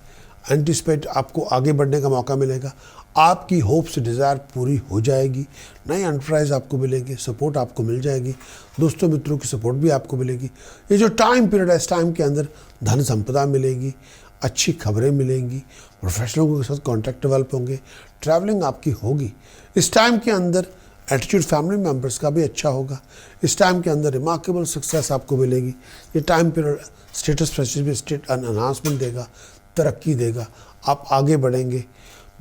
एंटिसिपेट आपको आगे बढ़ने का मौका मिलेगा, आपकी होप्स डिज़ायर पूरी हो जाएगी, नई एंटरप्राइज आपको मिलेंगे, सपोर्ट आपको मिल जाएगी, दोस्तों मित्रों की सपोर्ट भी आपको मिलेगी। ये जो टाइम पीरियड है, इस टाइम के अंदर धन संपदा मिलेगी, अच्छी खबरें मिलेंगी, प्रोफेशनलों के साथ कॉन्टैक्ट डेवलप होंगे, ट्रैवलिंग आपकी होगी। इस टाइम के अंदर एटीट्यूड फैमिली मेम्बर्स का भी अच्छा होगा। इस टाइम के अंदर रिमार्केबल सक्सेस आपको मिलेगी। ये टाइम पीरियड स्टेटस प्रेस्टीज में स्टेट एनहांसमेंट देगा, तरक्की देगा, आप आगे बढ़ेंगे,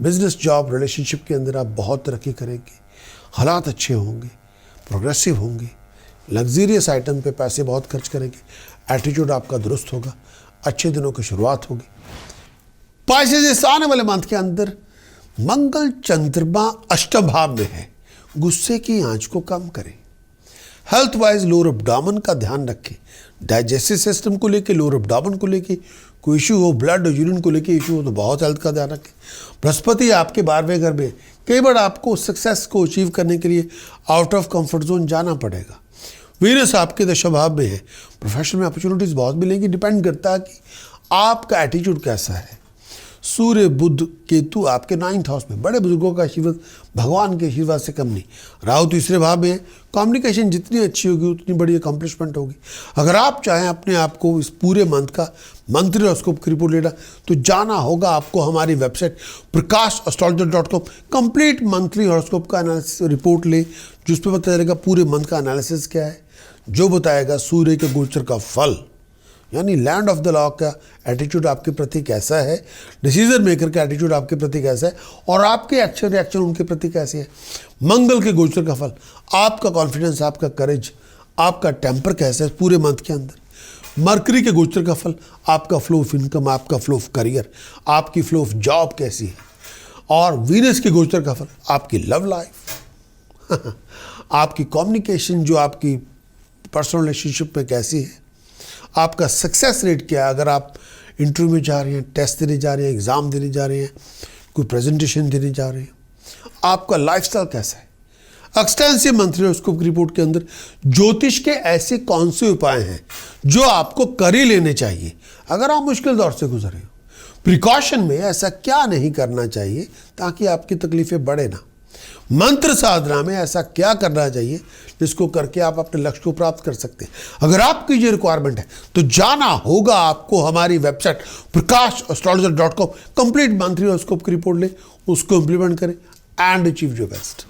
बिजनेस जॉब रिलेशनशिप के अंदर आप बहुत तरक्की करेंगे, हालात अच्छे होंगे, प्रोग्रेसिव होंगे, लग्जरियस आइटम पे पैसे बहुत खर्च करेंगे, एटीट्यूड आपका दुरुस्त होगा, अच्छे दिनों की शुरुआत होगी। स्पाइसेस इस आने वाले मंथ के अंदर मंगल चंद्रमा अष्टम भाव में है, गुस्से की आंच को कम करें, हेल्थ वाइज लोअर एब्डोमेन का ध्यान रखें, डाइजेस्टिव सिस्टम को लेके, लोअर एब्डोमेन को लेके कोई इशू हो, ब्लड और यूरिन को लेके इशू हो तो बहुत हेल्थ का ध्यान रखें। बृहस्पति आपके 12वें घर में, कई बार आपको सक्सेस को अचीव करने के लिए आउट ऑफ कंफर्ट जोन जाना पड़ेगा। वीनस आपके दशम भाव में है, प्रोफेशन में अपॉर्चुनिटीज़ बहुत मिलेंगी, डिपेंड करता है कि आपका एटीट्यूड कैसा है। सूर्य बुध केतु आपके 9th हाउस में, बड़े बुजुर्गों का आशीर्वाद भगवान के आशीर्वाद से कम नहीं। राहु तीसरे भाव में है, कम्युनिकेशन जितनी अच्छी होगी उतनी बड़ी अकम्पलिशमेंट होगी। अगर आप चाहें अपने आप को इस पूरे मंथ का मंथली हॉरोस्कोप की रिपोर्ट लेना तो जाना होगा आपको हमारी website prakash.astrologer.com, complete monthly horoscope का एनालिसिस रिपोर्ट ले, जिस पर पता चलेगा पूरे मंथ का एनालिसिस क्या है, जो बताएगा सूर्य के गोचर का फल, यानी लैंड ऑफ द लॉ का एटीट्यूड आपके प्रति कैसा है, डिसीजन मेकर का एटीट्यूड आपके प्रति कैसा है, और आपके एक्शन रिएक्शन उनके प्रति कैसे है। मंगल के गोचर का फल, आपका कॉन्फिडेंस, आपका करेज, आपका टेम्पर कैसा है पूरे मंथ के अंदर, मरकरी के गोचर का फल, आपका फ्लो ऑफ इनकम, आपका फ्लो ऑफ करियर, आपकी फ्लो ऑफ जॉब कैसी है, और वीनस के गोचर का फल, आपकी लव लाइफ आपकी कम्युनिकेशन जो आपकी पर्सनल रिलेशनशिप में कैसी है, आपका सक्सेस रेट क्या है, अगर आप इंटरव्यू में जा रहे हैं, टेस्ट देने जा रहे हैं, एग्ज़ाम देने जा रहे हैं, कोई प्रेजेंटेशन देने जा रहे हैं, आपका लाइफस्टाइल कैसा है। एक्सटेंसिव मंथली हॉरोस्कोप की रिपोर्ट के अंदर ज्योतिष के ऐसे कौन से उपाय हैं जो आपको कर ही लेने चाहिए अगर आप मुश्किल दौर से गुजर रहे हो। प्रिकॉशन में ऐसा क्या नहीं करना चाहिए ताकि आपकी तकलीफें बढ़े ना। मंत्र साधना में ऐसा क्या करना चाहिए जिसको करके आप अपने लक्ष्य को प्राप्त कर सकते हैं। अगर आपकी ये रिक्वायरमेंट है तो जाना होगा आपको हमारी website prakash.astrologer.com, complete monthly horoscope की रिपोर्ट लें, उसको इंप्लीमेंट करें एंड अचीव योर बेस्ट।